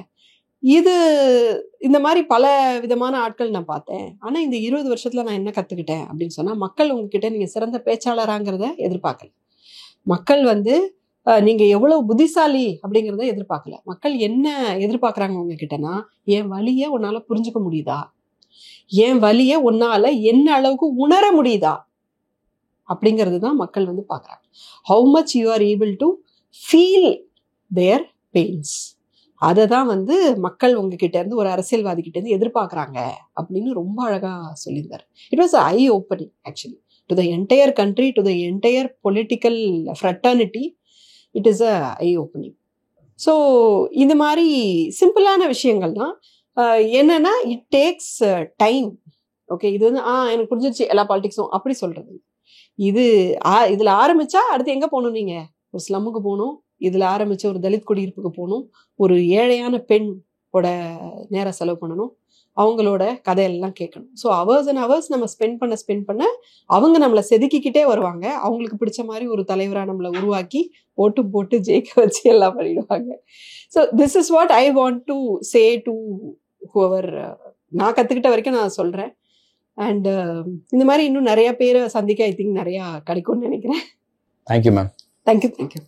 இந்த மாதிரி பல விதமான ஆட்கள் நான் பார்த்தேன். ஆனா இந்த 20 வருஷத்துல நான் என்ன கத்துக்கிட்டேன் அப்படின்னு சொன்னா, மக்கள் உங்ககிட்ட நீங்க சிறந்த பேச்சாளராங்கிறத எதிர்பார்க்கல. மக்கள் வந்து நீங்க எவ்வளவு புத்திசாலி அப்படிங்கிறத எதிர்பார்க்கல. மக்கள் என்ன எதிர்பார்க்கறாங்க உங்ககிட்டனா, என் வலிய உன்னால புரிஞ்சுக்க முடியுதா, என் வலிய உன்னால என்ன அளவுக்கு உணர முடியுதா அப்படிங்கிறது தான் மக்கள் வந்து பார்க்கறாங்க. How much you are able to feel their pains. அதை தான் வந்து மக்கள் உங்ககிட்ட இருந்து, ஒரு அரசியல்வாதி கிட்ட இருந்து எதிர்பார்க்கறாங்க அப்படின்னு ரொம்ப அழகா சொல்லியிருந்தார். It was I opening actually to the entire country, to the entire political fraternity. It is a I opening. So இந்த மாதிரி சிம்பிளான விஷயங்கள் தான். என்னன்னா இட் டேக்ஸ் டைம். ஓகே, இது வந்து எனக்கு புரிஞ்சிருச்சு எல்லா பாலிடிக்ஸும் அப்படி சொல்றது. இதுல ஆரம்பிச்சா அடுத்து எங்க போகணும், நீங்க ஒரு ஸ்லம்முக்கு போகணும், இதுல ஆரம்பிச்சு ஒரு தலித் குடியிருப்புக்கு போகணும், ஒரு ஏழையான பெண்ணோட நேரம் செலவு பண்ணணும், அவங்களோட கதையெல்லாம் கேட்கணும். ஸோ ஹவர்ஸ் அண்ட் ஹவர்ஸ் நம்ம ஸ்பெண்ட் பண்ண அவங்க நம்மளை செதுக்கிக்கிட்டே வருவாங்க. அவங்களுக்கு பிடிச்ச மாதிரி ஒரு தலைவராக நம்மளை உருவாக்கி ஓட்டு போட்டு ஜெயிக்க வச்சு எல்லாம் பண்ணிடுவாங்க. So this is what I want to say to whoever. நான் கற்றுக்கிட்ட வரைக்கும் நான் சொல்கிறேன். அண்ட் இந்த மாதிரி இன்னும் நிறைய பேரை சந்திக்க ஐ திங்க் நிறையா கிடைக்கும்னு நினைக்கிறேன். Thank you ma'am. தேங்க்யூ.